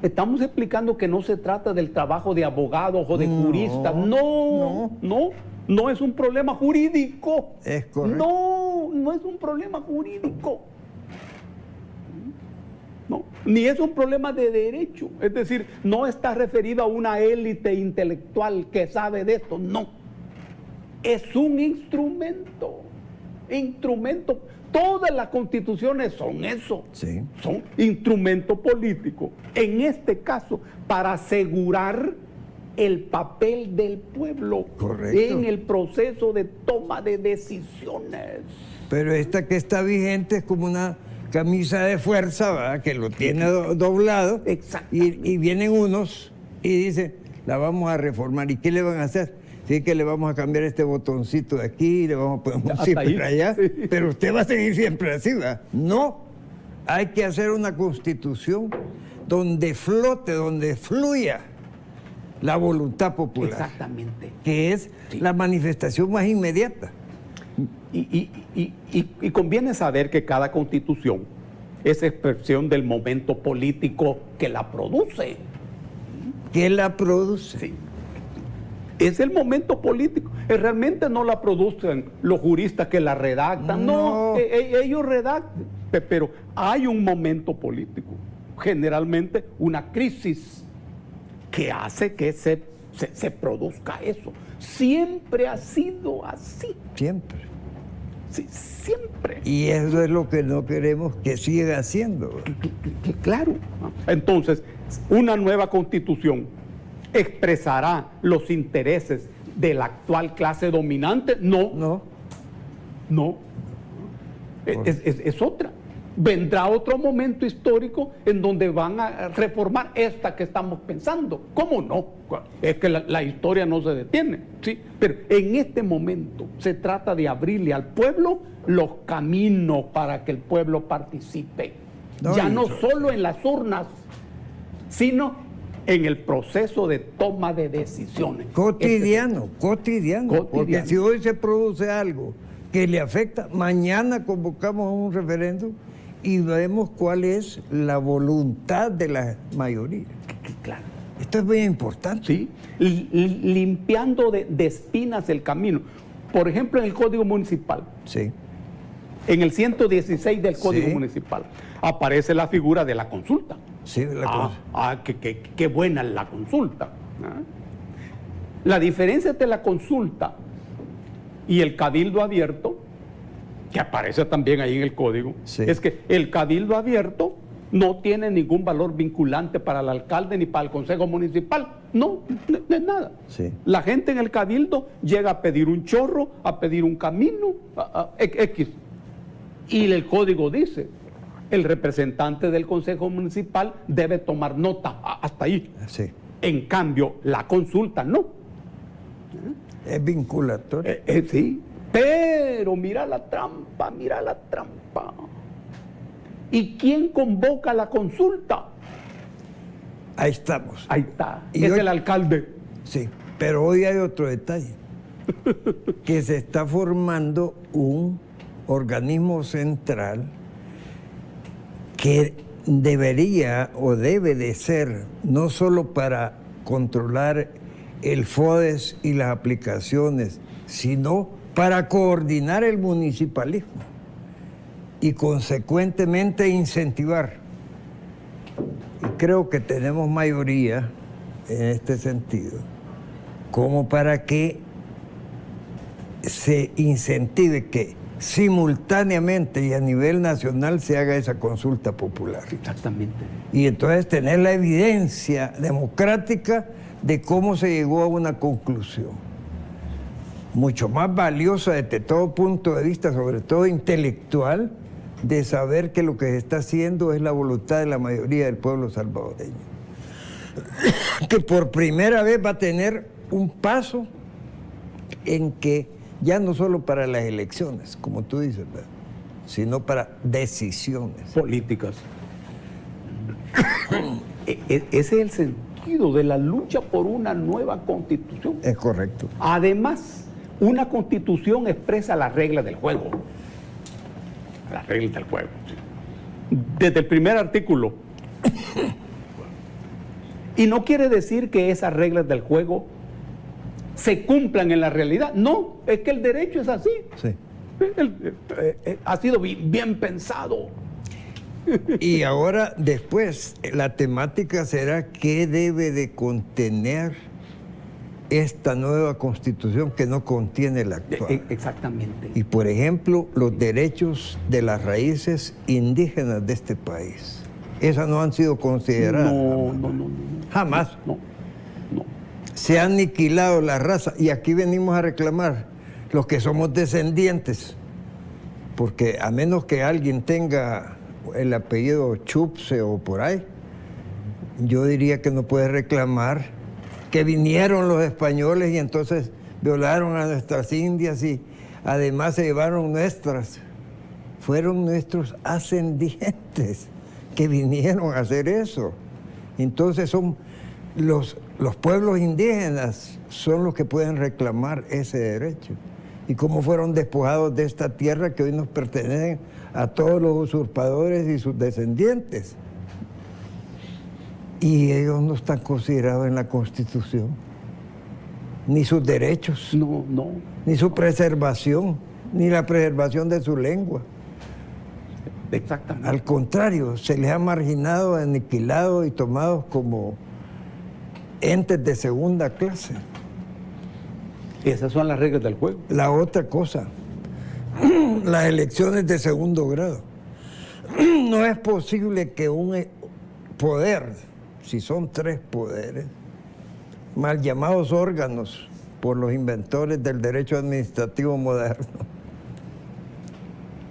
Estamos explicando que no se trata del trabajo de abogados o de juristas. No es un problema jurídico. Es correcto. No es un problema jurídico. No, ni es un problema de derecho. Es decir, no está referido a una élite intelectual que sabe de esto. No. Es un instrumento. Todas las constituciones son eso. Sí. Son instrumento político. En este caso, para asegurar el papel del pueblo. Correcto. En el proceso de toma de decisiones. Pero esta que está vigente es como una camisa de fuerza, ¿verdad? Que lo tiene doblado. Y vienen unos y dicen, la vamos a reformar. ¿Y qué le van a hacer? Sí, que le vamos a cambiar este botoncito de aquí, le vamos a poner un zipper allá, sí. Pero usted va a seguir siempre así, ¿verdad? No, hay que hacer una Constitución donde flote, donde fluya la voluntad popular. Exactamente. Que es la manifestación más inmediata. Y conviene saber que cada Constitución es expresión del momento político que la produce. ¿Qué la produce? Sí. Es el momento político. Realmente no la producen los juristas que la redactan. No, ellos redactan. Pero hay un momento político. Generalmente una crisis que hace que se produzca eso. Siempre ha sido así. Siempre. Sí, siempre. Y eso es lo que no queremos que siga haciendo. Claro. Entonces, una nueva Constitución expresará los intereses de la actual clase dominante. No. Es otra. Vendrá otro momento histórico en donde van a reformar esta que estamos pensando. ¿Cómo no? Es que la historia no se detiene, ¿sí? Pero en este momento se trata de abrirle al pueblo los caminos para que el pueblo participe. No solo en las urnas, sino en el proceso de toma de decisiones. Cotidiano. Porque si hoy se produce algo que le afecta, mañana convocamos un referéndum y vemos cuál es la voluntad de la mayoría. Claro. Esto es muy importante. ¿Sí? Limpiando de espinas el camino. Por ejemplo, en el Código Municipal, Sí, en el 116 del Código Sí. Municipal, aparece la figura de la consulta. sí, Qué buena es la consulta. ¿Ah? La diferencia entre la consulta y el cabildo abierto, que aparece también ahí en el código, Sí. es que el cabildo abierto no tiene ningún valor vinculante para el alcalde ni para el consejo municipal. No es nada. Sí. La gente en el cabildo llega a pedir un chorro, a pedir un camino, X. Y el código dice, el representante del consejo municipal debe tomar nota, hasta ahí. sí. En cambio, la consulta no. Es vinculatorio. Sí, pero mira la trampa, mira la trampa. ¿Y quién convoca la consulta? Ahí estamos. Ahí está, Y es hoy- el alcalde. Sí, pero hoy hay otro detalle, que se está formando un organismo central que debería o debe de ser no solo para controlar el FODES y las aplicaciones, sino para coordinar el municipalismo y consecuentemente incentivar. Y creo que tenemos mayoría en este sentido, como para que se incentive que simultáneamente y a nivel nacional se haga esa consulta popular. Exactamente. Y entonces tener la evidencia democrática de cómo se llegó a una conclusión. Mucho más valiosa desde todo punto de vista, sobre todo intelectual, de saber que lo que se está haciendo es la voluntad de la mayoría del pueblo salvadoreño. Que por primera vez va a tener un paso en que ya no solo para las elecciones, como tú dices, ¿verdad?, sino para decisiones. Políticas. Ese es el sentido de la lucha por una nueva constitución. Es correcto. Además, una constitución expresa las reglas del juego. Las reglas del juego. Sí. Desde el primer artículo. Y no quiere decir que esas reglas del juego se cumplan en la realidad. No, es que el derecho es así. Sí. Ha sido bien pensado. Y ahora, después, la temática será qué debe de contener esta nueva constitución que no contiene la actual. Exactamente. Y, por ejemplo, los derechos de las raíces indígenas de este país. Esas no han sido consideradas. No. Jamás. No. Se ha aniquilado la raza. Y aquí venimos a reclamar los que somos descendientes. Porque a menos que alguien tenga el apellido Chupse o por ahí, yo diría que no puede reclamar que vinieron los españoles y entonces violaron a nuestras indias y además se llevaron nuestras. Fueron nuestros ascendientes que vinieron a hacer eso. Entonces son los pueblos indígenas son los que pueden reclamar ese derecho. Y cómo fueron despojados de esta tierra que hoy nos pertenece a todos los usurpadores y sus descendientes. Y ellos no están considerados en la Constitución, ni sus derechos, No. ni su preservación, ni la preservación de su lengua. Exactamente. Al contrario, se les ha marginado, aniquilado y tomados como entes de segunda clase. Esas son las reglas del juego. La otra cosa, las elecciones de segundo grado. No es posible que un poder, si son tres poderes, mal llamados órganos por los inventores del derecho administrativo moderno,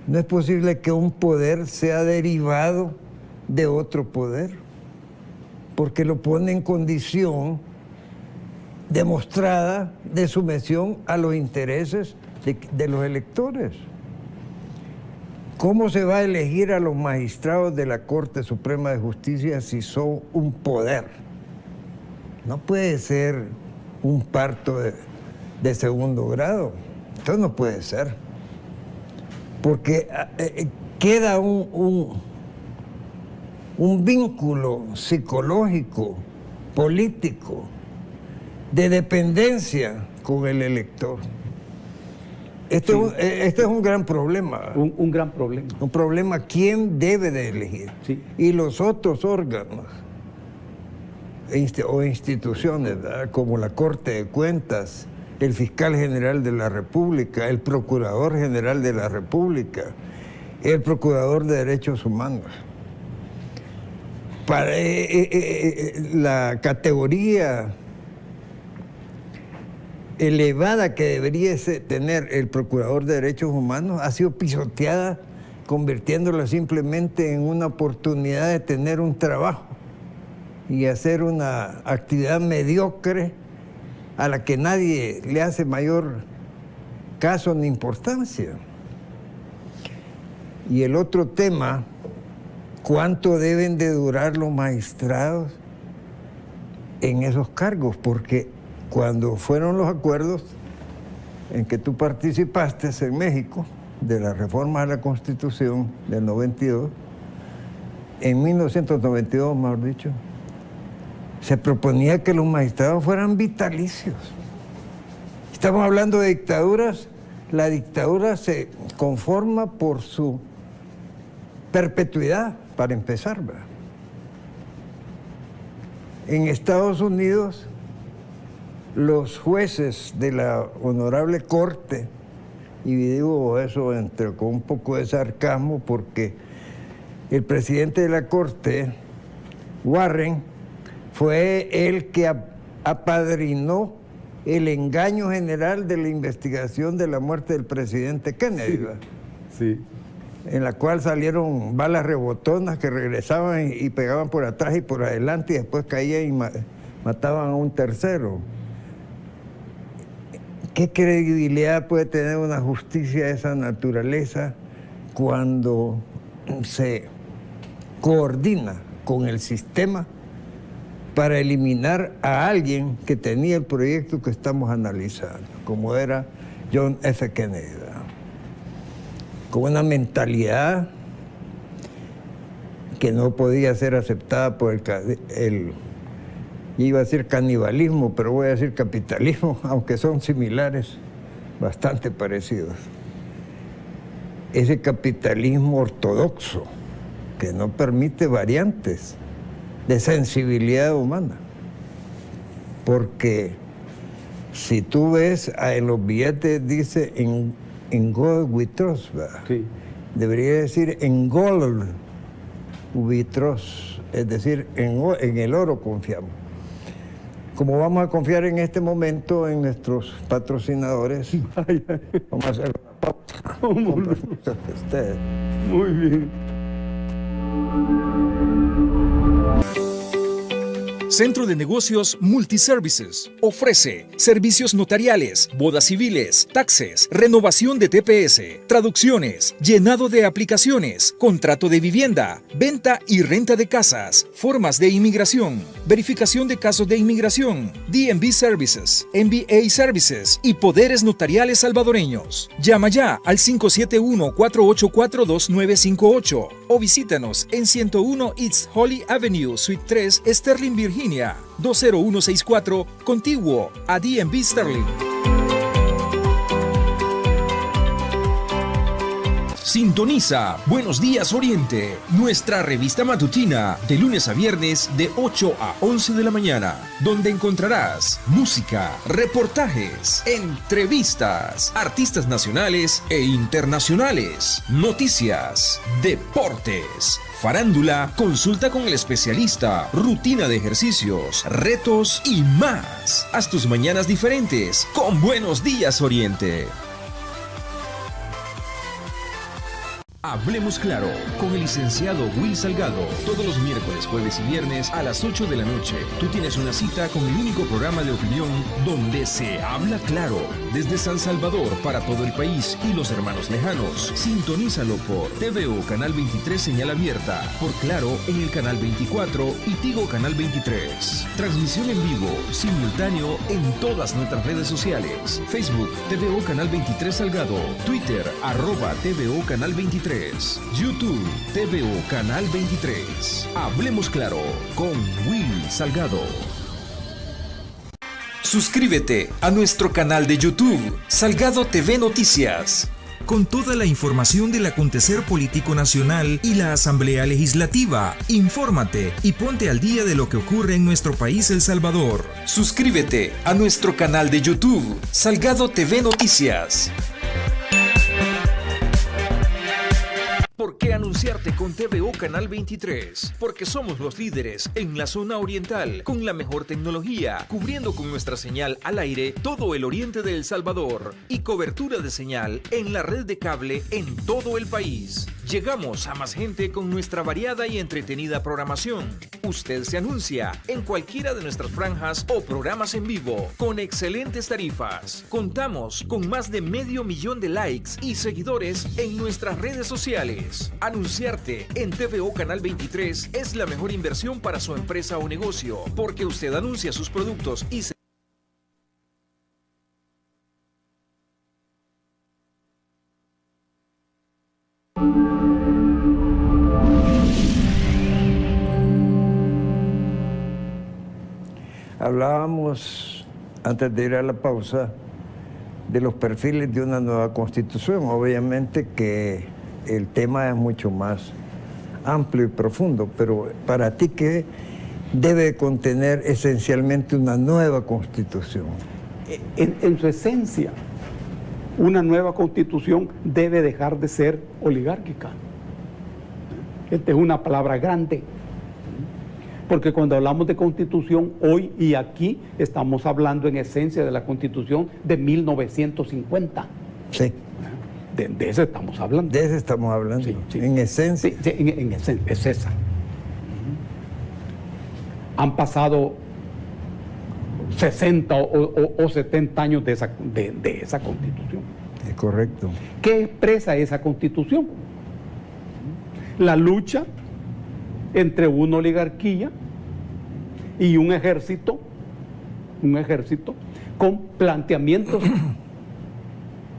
no es posible que un poder sea derivado de otro poder, porque lo pone en condición demostrada de sumisión a los intereses de los electores. ¿Cómo se va a elegir a los magistrados de la Corte Suprema de Justicia si son un poder? No puede ser un parto de segundo grado. Esto no puede ser. Porque queda un vínculo psicológico político, de dependencia con el elector. Este es un gran problema. Un gran problema. Un problema, ¿quién debe de elegir? Sí. Y los otros órganos o instituciones, ¿verdad?, como la Corte de Cuentas, el Fiscal General de la República, el Procurador General de la República, el Procurador de Derechos Humanos. Para la categoría elevada que debería tener el Procurador de Derechos Humanos ha sido pisoteada, convirtiéndola simplemente en una oportunidad de tener un trabajo y hacer una actividad mediocre a la que nadie le hace mayor caso ni importancia. Y el otro tema, ¿cuánto deben de durar los magistrados en esos cargos? Porque cuando fueron los acuerdos en que tú participaste en México, de la reforma a la Constitución del 92, en 1992, mejor dicho, se proponía que los magistrados fueran vitalicios. Estamos hablando de dictaduras. La dictadura se conforma por su perpetuidad, para empezar, ¿verdad? En Estados Unidos, los jueces de la Honorable Corte, y digo eso con un poco de sarcasmo, porque el presidente de la Corte, Warren, fue el que apadrinó el engaño general de la investigación de la muerte del presidente Kennedy, sí, en la cual salieron balas rebotonas que regresaban y pegaban por atrás y por adelante y después caían y mataban a un tercero. ¿Qué credibilidad puede tener una justicia de esa naturaleza cuando se coordina con el sistema para eliminar a alguien que tenía el proyecto que estamos analizando, como era John F. Kennedy, ¿verdad?, con una mentalidad que no podía ser aceptada por iba a decir canibalismo, pero voy a decir capitalismo, aunque son similares, bastante parecidos. Ese capitalismo ortodoxo que no permite variantes de sensibilidad humana. Porque si tú ves en los billetes dice en gold we trust, ¿verdad? sí. Debería decir en gold we trust, es decir, en el oro confiamos. Como vamos a confiar en este momento en nuestros patrocinadores, vamos a hacer una pausa. Con permiso de ustedes. Muy bien. Centro de Negocios Multiservices ofrece servicios notariales, bodas civiles, taxes, renovación de TPS, traducciones, llenado de aplicaciones, contrato de vivienda, venta y renta de casas, formas de inmigración, verificación de casos de inmigración, DMV Services, MBA Services y poderes notariales salvadoreños. Llama ya al 571-484-2958 o visítanos en 101 East Holly Avenue, Suite 3, Sterling, Virginia, 20164, contiguo a DMV Sterling. Sintoniza Buenos Días Oriente, nuestra revista matutina de lunes a viernes de 8 a 11 de la mañana, donde encontrarás música, reportajes, entrevistas, artistas nacionales e internacionales, noticias, deportes, farándula, consulta con el especialista, rutina de ejercicios, retos y más. Haz tus mañanas diferentes con Buenos Días Oriente. Hablemos Claro con el licenciado Will Salgado. Todos los miércoles, jueves y viernes a las 8 de la noche. Tú tienes una cita con el único programa de opinión donde se habla claro. Desde San Salvador para todo el país y los hermanos lejanos. Sintonízalo por TVO Canal 23 señal abierta. Por Claro en el Canal 24 y Tigo Canal 23. Transmisión en vivo, simultáneo en todas nuestras redes sociales. Facebook, TVO Canal 23 Salgado. Twitter, @TVO Canal 23. YouTube, TVO Canal 23. Hablemos Claro con Will Salgado. Suscríbete a nuestro canal de YouTube, Salgado TV Noticias. Con toda la información del acontecer político nacional y la Asamblea Legislativa, infórmate y ponte al día de lo que ocurre en nuestro país El Salvador. Suscríbete a nuestro canal de YouTube, Salgado TV Noticias. ¿Por qué anunciarte con TVO Canal 23? Porque somos los líderes en la zona oriental, con la mejor tecnología, cubriendo con nuestra señal al aire todo el oriente de El Salvador y cobertura de señal en la red de cable en todo el país. Llegamos a más gente con nuestra variada y entretenida programación. Usted se anuncia en cualquiera de nuestras franjas o programas en vivo, con excelentes tarifas. Contamos con más de 500,000 de likes y seguidores en nuestras redes sociales. Anunciarte en TVO Canal 23 es la mejor inversión para su empresa o negocio, porque usted anuncia sus productos y se... Hablábamos, antes de ir a la pausa, de los perfiles de una nueva constitución. Obviamente que el tema es mucho más amplio y profundo, pero para ti, ¿qué debe contener esencialmente una nueva constitución? En su esencia, una nueva constitución debe dejar de ser oligárquica. Esta es una palabra grande. Porque cuando hablamos de constitución, hoy y aquí estamos hablando en esencia de la constitución de 1950. Sí. De eso estamos hablando. De eso estamos hablando. Sí, sí. En esencia. Sí, en esencia, es esa. Han pasado 60 o 70 años de esa constitución. Es correcto. ¿Qué expresa esa constitución? La lucha entre una oligarquía y un ejército con planteamientos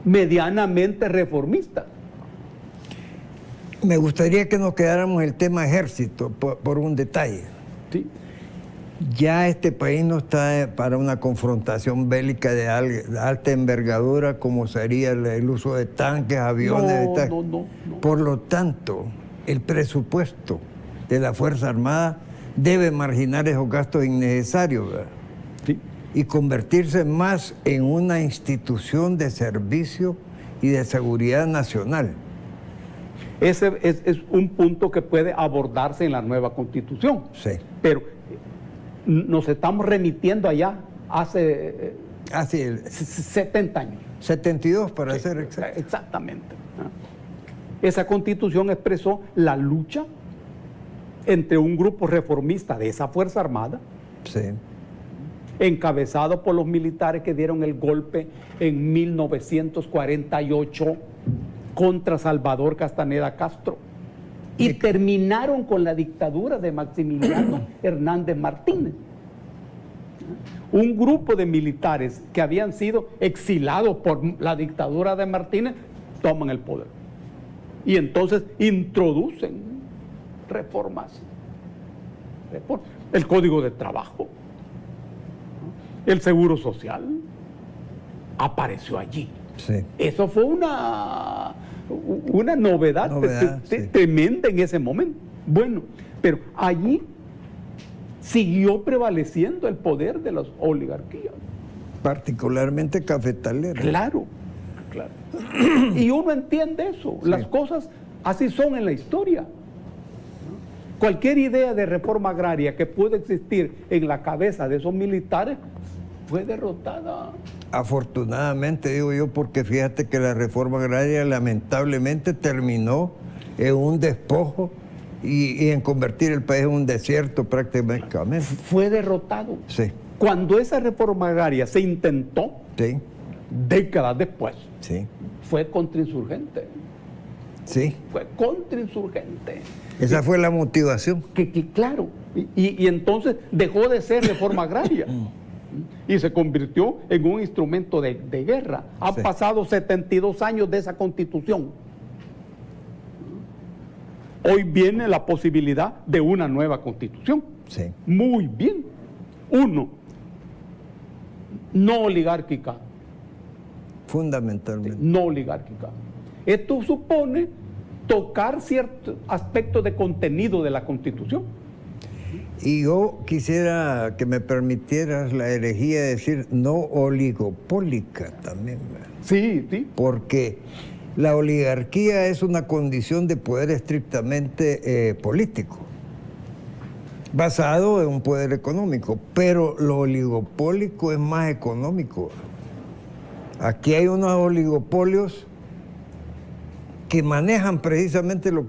medianamente reformistas. Me gustaría que nos quedáramos en el tema ejército por un detalle. Sí. Ya este país no está para una confrontación bélica de alta envergadura como sería el uso de tanques, aviones. No. Por lo tanto, el presupuesto de la Fuerza Armada debe marginar esos gastos innecesarios, ¿verdad? Sí. Y convertirse más en una institución de servicio y de seguridad nacional. Ese es un punto que puede abordarse en la nueva constitución. Sí. Pero nos estamos remitiendo allá hace 70 años. 72 para Sí, ser exacto. Exactamente. Esa constitución expresó la lucha entre un grupo reformista de esa Fuerza Armada, Sí. encabezado por los militares que dieron el golpe en 1948 contra Salvador Castaneda Castro y terminaron con la dictadura de Maximiliano Hernández Martínez. Un grupo de militares que habían sido exilados por la dictadura de Martínez toman el poder y entonces introducen reformas. El Código de Trabajo, el Seguro Social, apareció allí. Sí. Eso fue una novedad Sí. tremenda en ese momento. Bueno, pero allí siguió prevaleciendo el poder de las oligarquías. Particularmente cafetalera. Claro. Y uno entiende eso. Sí. Las cosas así son en la historia. Cualquier idea de reforma agraria que pueda existir en la cabeza de esos militares fue derrotada. Afortunadamente, digo yo, porque fíjate que la reforma agraria lamentablemente terminó en un despojo y en convertir el país en un desierto prácticamente. Fue derrotado. Sí. Cuando esa reforma agraria se intentó, Sí. décadas después, Sí. fue contrainsurgente. Sí. Fue contrainsurgente. Esa fue la motivación. Claro, y entonces dejó de ser reforma agraria y se convirtió en un instrumento de guerra. Han Sí. pasado 72 años de esa constitución. Hoy viene la posibilidad de una nueva constitución. Sí. Muy bien. Uno, no oligárquica. Fundamentalmente. No oligárquica. Esto supone tocar ciertos aspectos de contenido de la Constitución. Y yo quisiera que me permitieras la herejía de decir no oligopólica también, ¿verdad? Sí, sí. Porque la oligarquía es una condición de poder estrictamente político, basado en un poder económico, pero lo oligopólico es más económico. Aquí hay unos oligopolios que manejan precisamente lo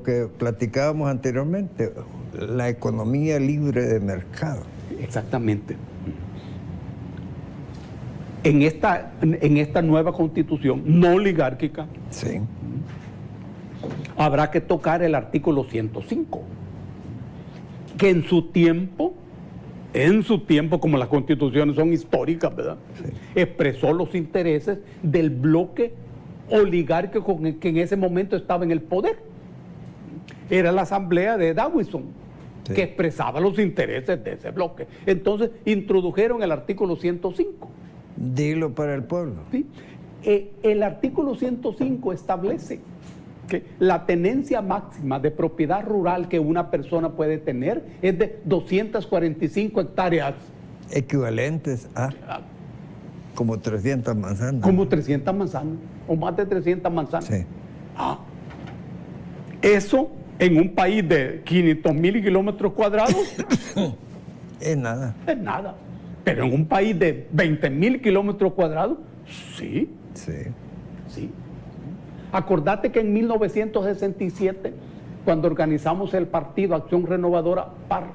que platicábamos anteriormente, la economía libre de mercado. Exactamente. En esta nueva constitución no oligárquica, Sí. habrá que tocar el artículo 105, que en su tiempo, como las constituciones son históricas, ¿verdad? Sí. Expresó los intereses del bloque oligárquico que en ese momento estaba en el poder. Era la asamblea de Dawson, sí, que expresaba los intereses de ese bloque. Entonces introdujeron el artículo 105. Dilo para el pueblo. ¿Sí? El artículo 105 establece que la tenencia máxima de propiedad rural que una persona puede tener es de 245 hectáreas. Equivalentes a como 300 manzanas. Como 300 manzanas, o más de 300 manzanas. Sí. Eso en un país de 500,000 kilómetros cuadrados Es nada. es nada. Pero en un país de 20,000 kilómetros cuadrados, sí. Sí. Sí. Acordate que en 1967, cuando organizamos el partido Acción Renovadora PAR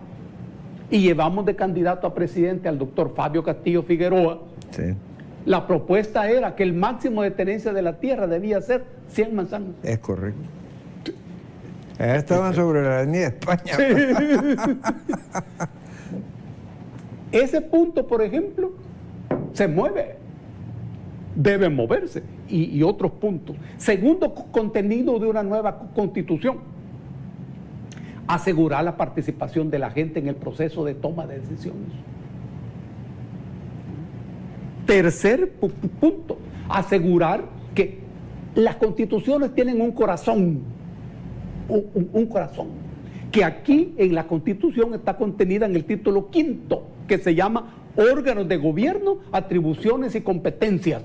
y llevamos de candidato a presidente al doctor Fabio Castillo Figueroa, Sí. la propuesta era que el máximo de tenencia de la tierra debía ser 100 manzanas. Es correcto. Allá estaban sobre la avenida España. Ese punto, por ejemplo, se mueve. Debe moverse. Y otros puntos. Segundo contenido de una nueva constitución: asegurar la participación de la gente en el proceso de toma de decisiones. Tercer punto: asegurar que las constituciones tienen un corazón. Un corazón. Que aquí en la Constitución está contenida en el título 5, que se llama órganos de gobierno, atribuciones y competencias.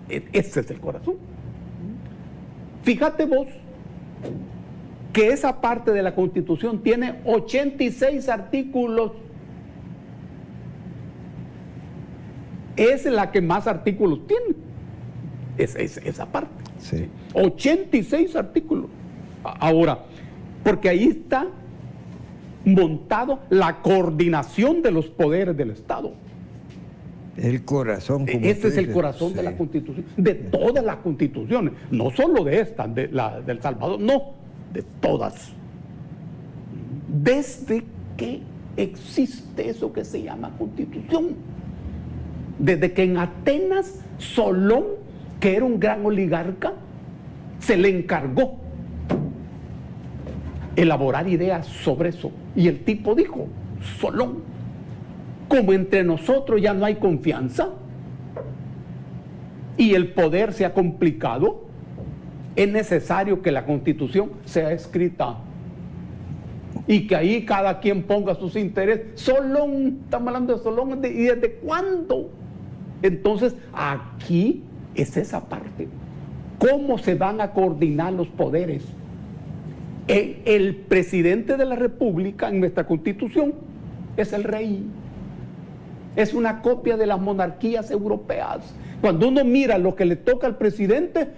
Ese es el corazón. Fíjate vos que esa parte de la Constitución tiene 86 artículos. Es la que más artículos tiene. Esa parte. Sí. 86 artículos. Ahora, porque ahí está montado la coordinación de los poderes del Estado. El corazón. Como Ese tú es el dices. corazón Sí. de la Constitución, de todas las constituciones, no solo de esta, de la del Salvador, no, de todas. Desde que existe eso que se llama Constitución, desde que en Atenas Solón, que era un gran oligarca, se le encargó elaborar ideas sobre eso. Y el tipo dijo: Solón, como entre nosotros ya no hay confianza y el poder se ha complicado, es necesario que la Constitución sea escrita y que ahí cada quien ponga sus intereses. Solón, estamos hablando de Solón, ¿y desde cuándo? Entonces, aquí es esa parte. ¿Cómo se van a coordinar los poderes? El presidente de la República en nuestra Constitución es el rey. Es una copia de las monarquías europeas. Cuando uno mira lo que le toca al presidente,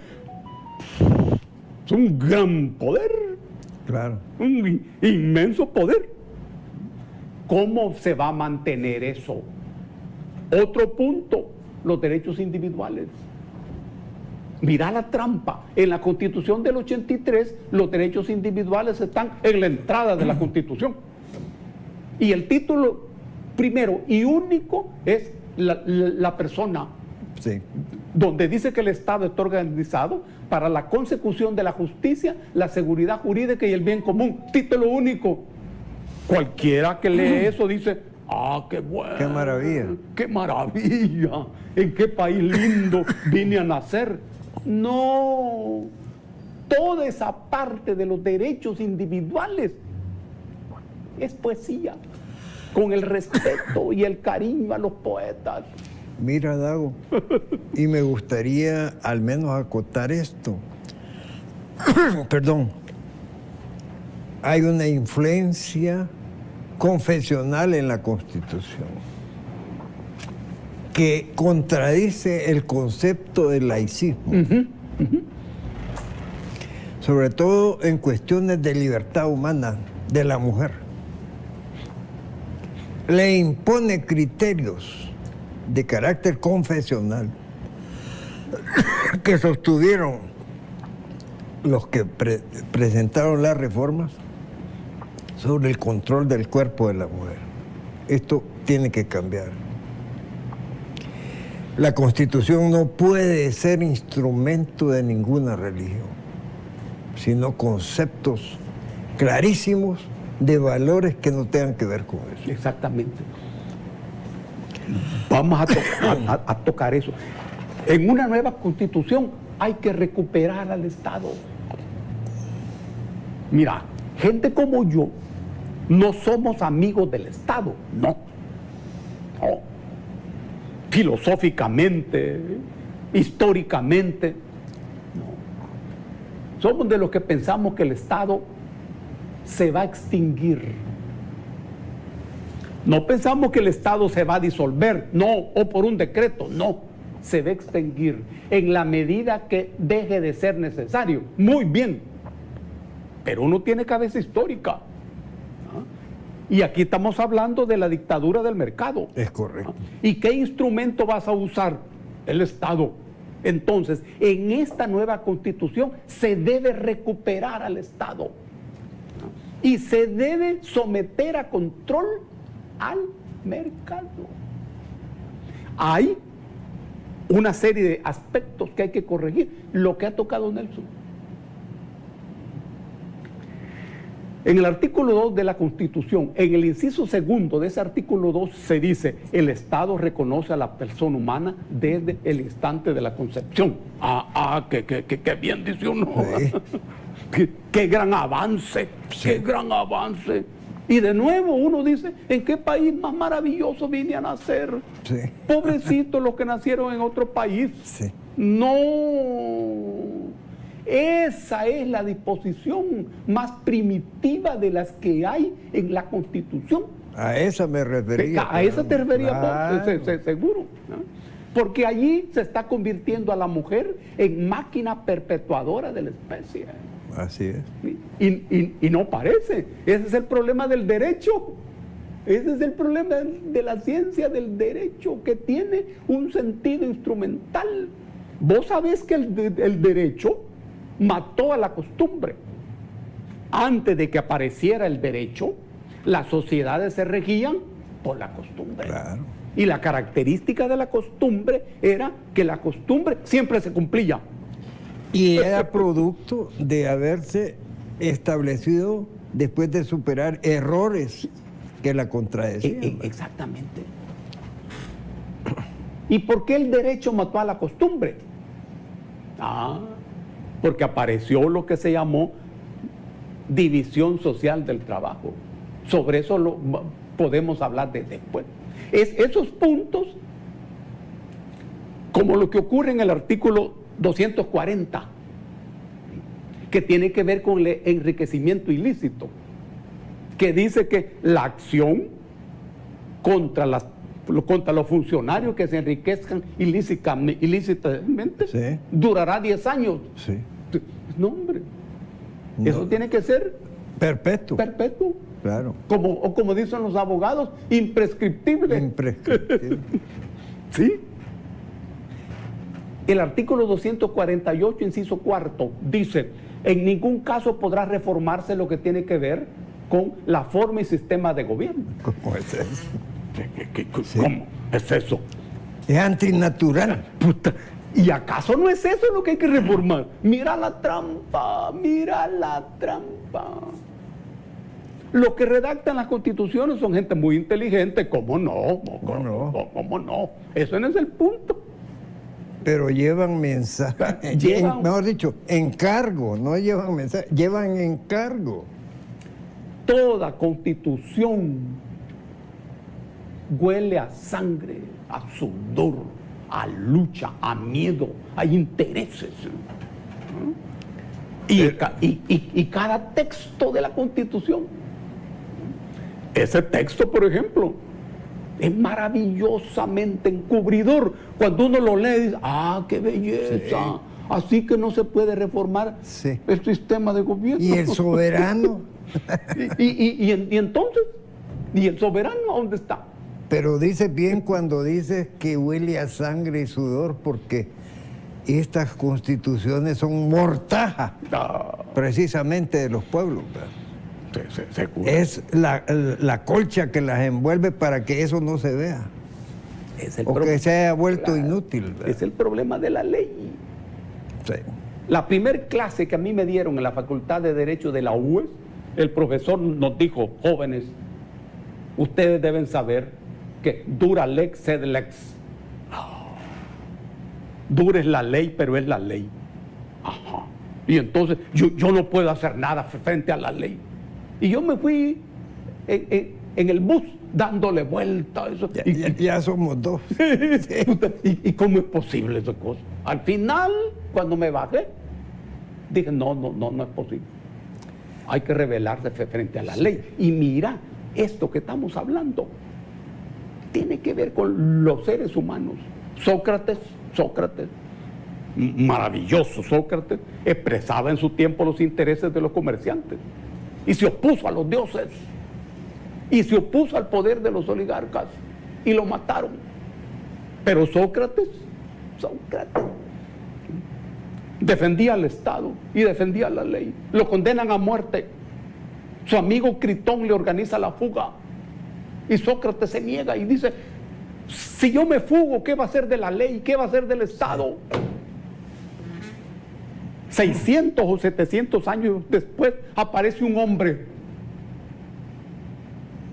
es un gran poder. Claro. Un inmenso poder. ¿Cómo se va a mantener eso? Otro punto: los derechos individuales. Mira la trampa. En la Constitución del 83, los derechos individuales están en la entrada de la Constitución. Y el título primero y único es la persona. Sí. Donde dice que el Estado está organizado para la consecución de la justicia, la seguridad jurídica y el bien común. Título único. Cualquiera que lee eso dice: ¡Ah, qué bueno! ¡Qué maravilla! ¡Qué maravilla! ¿En qué país lindo vine a nacer? No, toda esa parte de los derechos individuales es poesía, con el respeto y el cariño a los poetas. Mira, Dago, y me gustaría al menos acotar esto. Perdón. Hay una influencia confesional en la Constitución que contradice el concepto del laicismo, sobre todo en cuestiones de libertad humana de la mujer. Le impone criterios de carácter confesional que sostuvieron los que presentaron las reformas sobre el control del cuerpo de la mujer. Esto tiene que cambiar. La Constitución no puede ser instrumento de ninguna religión, sino conceptos clarísimos de valores que no tengan que ver con eso. Exactamente. Vamos a tocar eso. En una nueva Constitución hay que recuperar al Estado. Mira, gente como yo no somos amigos del Estado, no. Filosóficamente, históricamente, no. Somos de los que pensamos que el Estado se va a extinguir. No pensamos que el Estado se va a disolver, no, o por un decreto, no, se va a extinguir en la medida que deje de ser necesario. Muy bien, pero uno tiene cabeza histórica. Y aquí estamos hablando de la dictadura del mercado. Es correcto. ¿Y qué instrumento vas a usar? El Estado. Entonces, en esta nueva Constitución se debe recuperar al Estado y se debe someter a control al mercado. Hay una serie de aspectos que hay que corregir, lo que ha tocado Nelson. En el artículo 2 de la Constitución, en el inciso segundo de ese artículo 2 se dice: el Estado reconoce a la persona humana desde el instante de la concepción. Qué bien dice uno. Sí. Qué gran avance, sí. Qué gran avance. Y de nuevo uno dice: ¿en qué país más maravilloso vine a nacer? Sí. Pobrecitos los que nacieron en otro país. Sí. No. Esa es la disposición más primitiva de las que hay en la Constitución. A esa me refería. A esa te refería, claro. Seguro, ¿no? Porque allí se está convirtiendo a la mujer en máquina perpetuadora de la especie. Así es. Y no parece. Ese es el problema del derecho. Ese es el problema de la ciencia del derecho, que tiene un sentido instrumental. Vos sabés que el derecho mató a la costumbre. Antes de que apareciera el derecho, las sociedades se regían por la costumbre. Claro. Y la característica de la costumbre era que la costumbre siempre se cumplía. Y era producto de haberse establecido después de superar errores que la contradecían. Exactamente. ¿Y por qué el derecho mató a la costumbre? Porque apareció lo que se llamó división social del trabajo. Sobre eso podemos hablar después. Esos puntos, como lo que ocurre en el artículo 240, que tiene que ver con el enriquecimiento ilícito, que dice que la acción contra los funcionarios que se enriquezcan ilícitamente, sí, durará 10 años. Sí. No, hombre. No. Eso tiene que ser perpetuo. Perpetuo. Claro. Como dicen los abogados, imprescriptible. Imprescriptible. ¿Sí? El artículo 248, inciso cuarto, dice: en ningún caso podrá reformarse lo que tiene que ver con la forma y sistema de gobierno. ¿Cómo es eso? Sí. ¿Cómo es eso? Es antinatural. Puta. ¿Y acaso no es eso lo que hay que reformar? Mira la trampa, mira la trampa. Los que redactan las constituciones son gente muy inteligente, ¿cómo no? ¿Cómo no? Eso no es el punto. Pero llevan mensaje, mejor dicho, encargo, no llevan mensaje, llevan encargo. Toda constitución huele a sangre, a sudor, a lucha, a miedo, a intereses. Y cada texto de la Constitución, ese texto, por ejemplo, es maravillosamente encubridor. Cuando uno lo lee, dice, ¡ah, qué belleza! Sí. Así que no se puede reformar el sistema de gobierno. ¿Y el soberano? y entonces, ¿y el soberano a dónde está? Pero dice bien cuando dices que huele a sangre y sudor, porque estas constituciones son mortaja, precisamente de los pueblos. Es la colcha que las envuelve para que eso no se vea, o que se haya vuelto inútil. ¿Verdad? Es el problema de la ley. Sí. La primer clase que a mí me dieron en la Facultad de Derecho de la UES, el profesor nos dijo, jóvenes, ustedes deben saber que dura lex sed lex. Dura es la ley, pero es la ley. Ajá. Y entonces yo no puedo hacer nada frente a la ley. Y yo me fui en el bus dándole vuelta a eso. Ya somos dos. ¿Y cómo es posible esa cosa? Al final, cuando me bajé, dije, no es posible. Hay que rebelarse frente a la ley. Y mira, esto que estamos hablando tiene que ver con los seres humanos. Sócrates, maravilloso Sócrates, expresaba en su tiempo los intereses de los comerciantes y se opuso a los dioses y se opuso al poder de los oligarcas y lo mataron. Pero Sócrates defendía al Estado y defendía la ley. Lo condenan a muerte. Su amigo Critón le organiza la fuga y Sócrates se niega y dice, si yo me fugo, ¿qué va a ser de la ley? ¿Qué va a ser del Estado? 600 o 700 años después aparece un hombre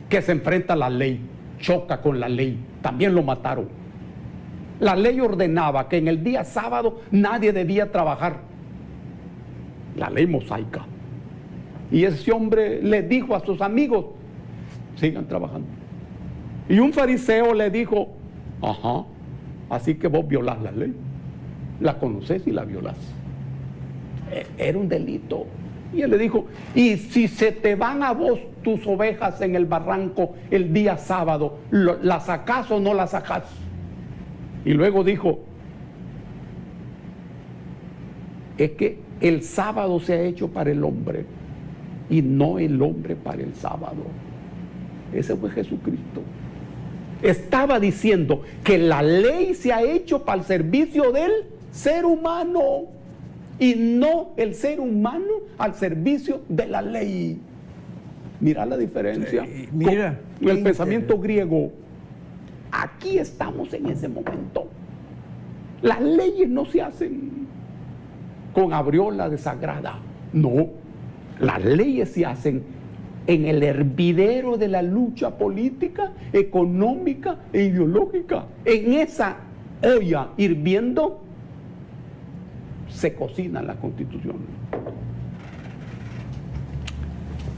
que se enfrenta a la ley, choca con la ley, también lo mataron. La ley ordenaba que en el día sábado nadie debía trabajar, la ley mosaica. Y ese hombre le dijo a sus amigos, sigan trabajando. Y un fariseo le dijo, ajá, así que vos violás la ley, la conocés y la violás. Era un delito. Y él le dijo, y si se te van a vos tus ovejas en el barranco el día sábado, ¿las sacás o no las sacás? Y luego dijo, es que el sábado se ha hecho para el hombre y no el hombre para el sábado. Ese fue Jesucristo. Estaba diciendo que la ley se ha hecho para el servicio del ser humano y no el ser humano al servicio de la ley. Mira la diferencia. Mira, con el pensamiento griego. Aquí estamos en ese momento. Las leyes no se hacen con aureola de sagrada. No, las leyes se hacen en el hervidero de la lucha política, económica e ideológica. En esa olla hirviendo se cocina la Constitución.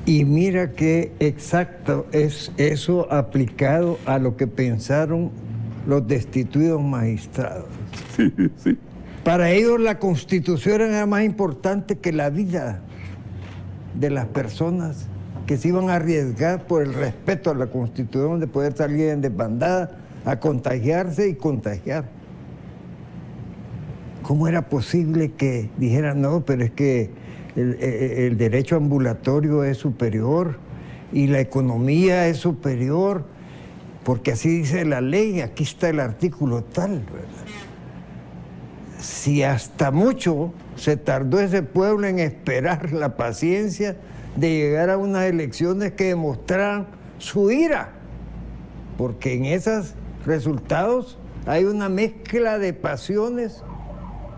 Y mira qué exacto es eso aplicado a lo que pensaron los destituidos magistrados. Sí. Para ellos la Constitución era más importante que la vida de las personas que se iban a arriesgar por el respeto a la Constitución de poder salir en desbandada a contagiarse y contagiar. ¿Cómo era posible que dijeran, no, pero es que el derecho ambulatorio es superior y la economía es superior? Porque así dice la ley, aquí está el artículo tal, ¿verdad? Si hasta mucho se tardó ese pueblo en esperar la paciencia de llegar a unas elecciones que demostraran su ira, porque en esos resultados hay una mezcla de pasiones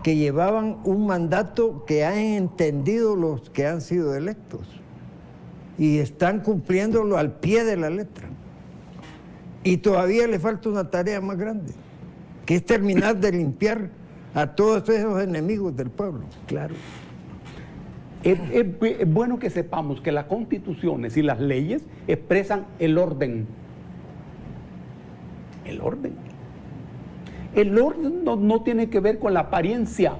que llevaban un mandato que han entendido los que han sido electos. y están cumpliéndolo al pie de la letra. Y todavía le falta una tarea más grande, que es terminar de limpiar a todos esos enemigos del pueblo. Claro. Es bueno que sepamos que las constituciones y las leyes expresan el orden. El orden. El orden no tiene que ver con la apariencia.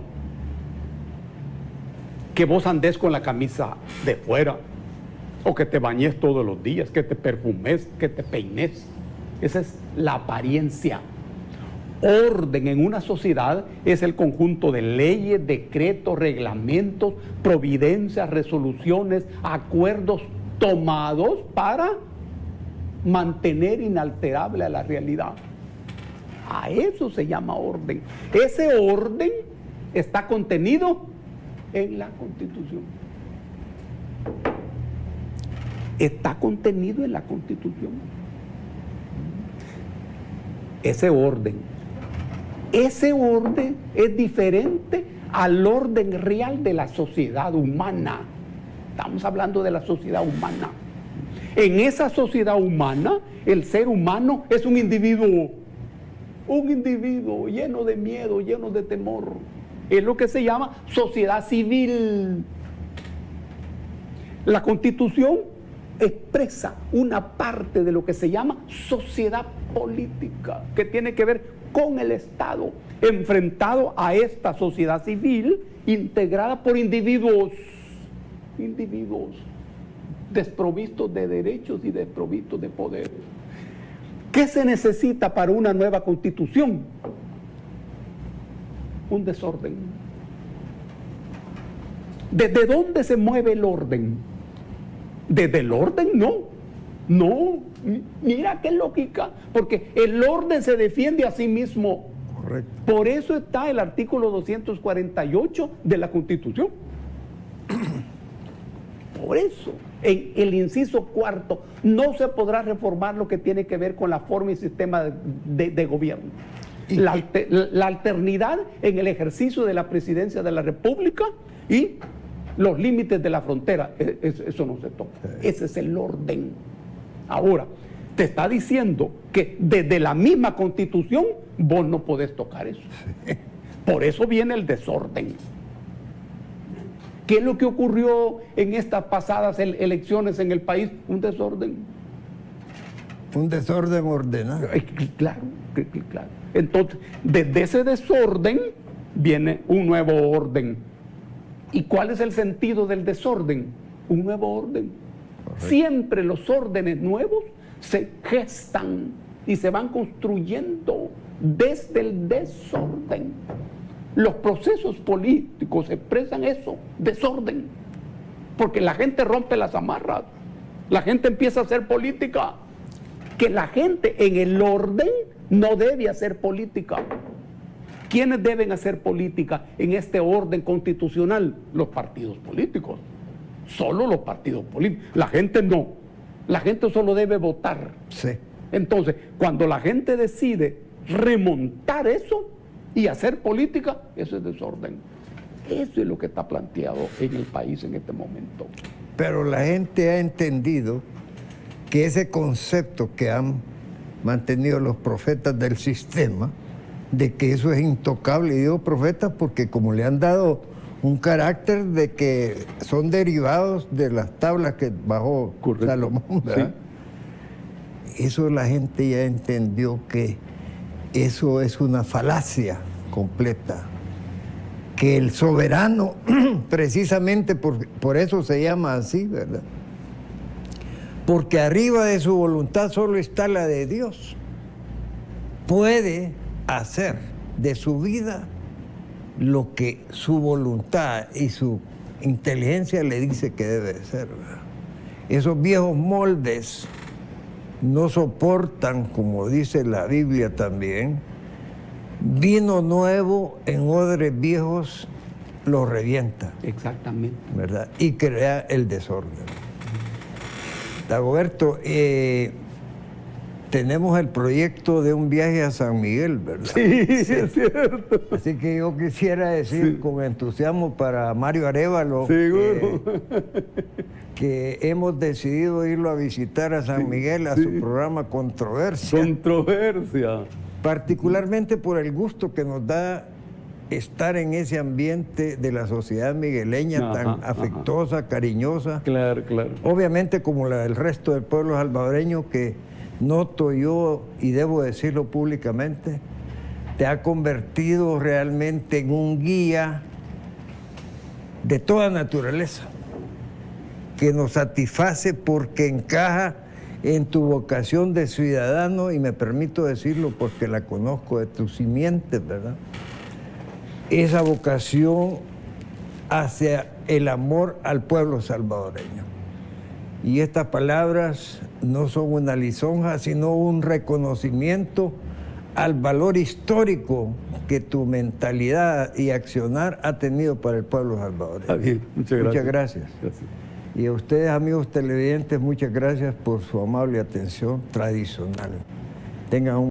Que vos andés con la camisa de fuera, o que te bañes todos los días, que te perfumes, que te peines. Esa es la apariencia. Orden en una sociedad es el conjunto de leyes, decretos, reglamentos, providencias, resoluciones, acuerdos tomados para mantener inalterable a la realidad. A eso se llama orden. Ese orden está contenido en la Constitución. Está contenido en la Constitución. Ese orden es diferente al orden real de la sociedad humana. Estamos hablando de la sociedad humana. En esa sociedad humana, el ser humano es un individuo lleno de miedo, lleno de temor. Es lo que se llama sociedad civil. La Constitución expresa una parte de lo que se llama sociedad política, que tiene que ver con el Estado, enfrentado a esta sociedad civil integrada por individuos desprovistos de derechos y desprovistos de poderes. ¿Qué se necesita para una nueva Constitución? Un desorden. ¿Desde dónde se mueve el orden? Desde el orden no, mira qué lógica, porque el orden se defiende a sí mismo. Correcto. Por eso está el artículo 248 de la Constitución. Por eso, en el inciso cuarto, no se podrá reformar lo que tiene que ver con la forma y sistema de gobierno. La alternidad en el ejercicio de la presidencia de la República y los límites de la frontera, eso no se toca. Ese es el orden. Ahora, te está diciendo que desde la misma Constitución vos no podés tocar eso. Por eso viene el desorden. ¿Qué es lo que ocurrió en estas pasadas elecciones en el país? Un desorden. Un desorden ordenado. Claro. Entonces, desde ese desorden viene un nuevo orden. ¿Y cuál es el sentido del desorden? Un nuevo orden. Correcto. Siempre los órdenes nuevos se gestan y se van construyendo desde el desorden. Los procesos políticos expresan eso, desorden. Porque la gente rompe las amarras, la gente empieza a hacer política. Que la gente en el orden no debe hacer política. ¿Quiénes deben hacer política en este orden constitucional? Los partidos políticos. Solo los partidos políticos. La gente no. La gente solo debe votar. Sí. Entonces, cuando la gente decide remontar eso y hacer política, eso es desorden. Eso es lo que está planteado en el país en este momento. Pero la gente ha entendido que ese concepto que han mantenido los profetas del sistema, de que eso es intocable, y digo profetas porque como le han dado un carácter de que son derivados de las tablas que bajó Salomón, ¿verdad? Sí. Eso la gente ya entendió que eso es una falacia completa, que el soberano, precisamente por eso se llama así, ¿verdad? Porque arriba de su voluntad solo está la de Dios. Puede hacer de su vida lo que su voluntad y su inteligencia le dice que debe ser, ¿verdad? Esos viejos moldes no soportan, como dice la Biblia también, vino nuevo en odres viejos lo revienta. Exactamente. ¿Verdad? Y crea el desorden. Dagoberto, te tenemos el proyecto de un viaje a San Miguel, ¿verdad? Sí, es cierto. Así que yo quisiera decir con entusiasmo para Mario Arévalo Seguro. que hemos decidido irlo a visitar a San Miguel, a su programa Controversia, Controversia. particularmente por el gusto que nos da estar en ese ambiente de la sociedad migueleña tan afectuosa, cariñosa. Claro, claro. Obviamente como la del resto del pueblo salvadoreño, que noto yo, y debo decirlo públicamente, te ha convertido realmente en un guía de toda naturaleza, que nos satisface porque encaja en tu vocación de ciudadano, y me permito decirlo porque la conozco de tus simientes, ¿verdad? Esa vocación hacia el amor al pueblo salvadoreño. Y estas palabras no son una lisonja, sino un reconocimiento al valor histórico que tu mentalidad y accionar ha tenido para el pueblo salvadoreño. Está bien, muchas gracias. Muchas gracias. Gracias. Y a ustedes, amigos televidentes, muchas gracias por su amable atención tradicional. Tengan un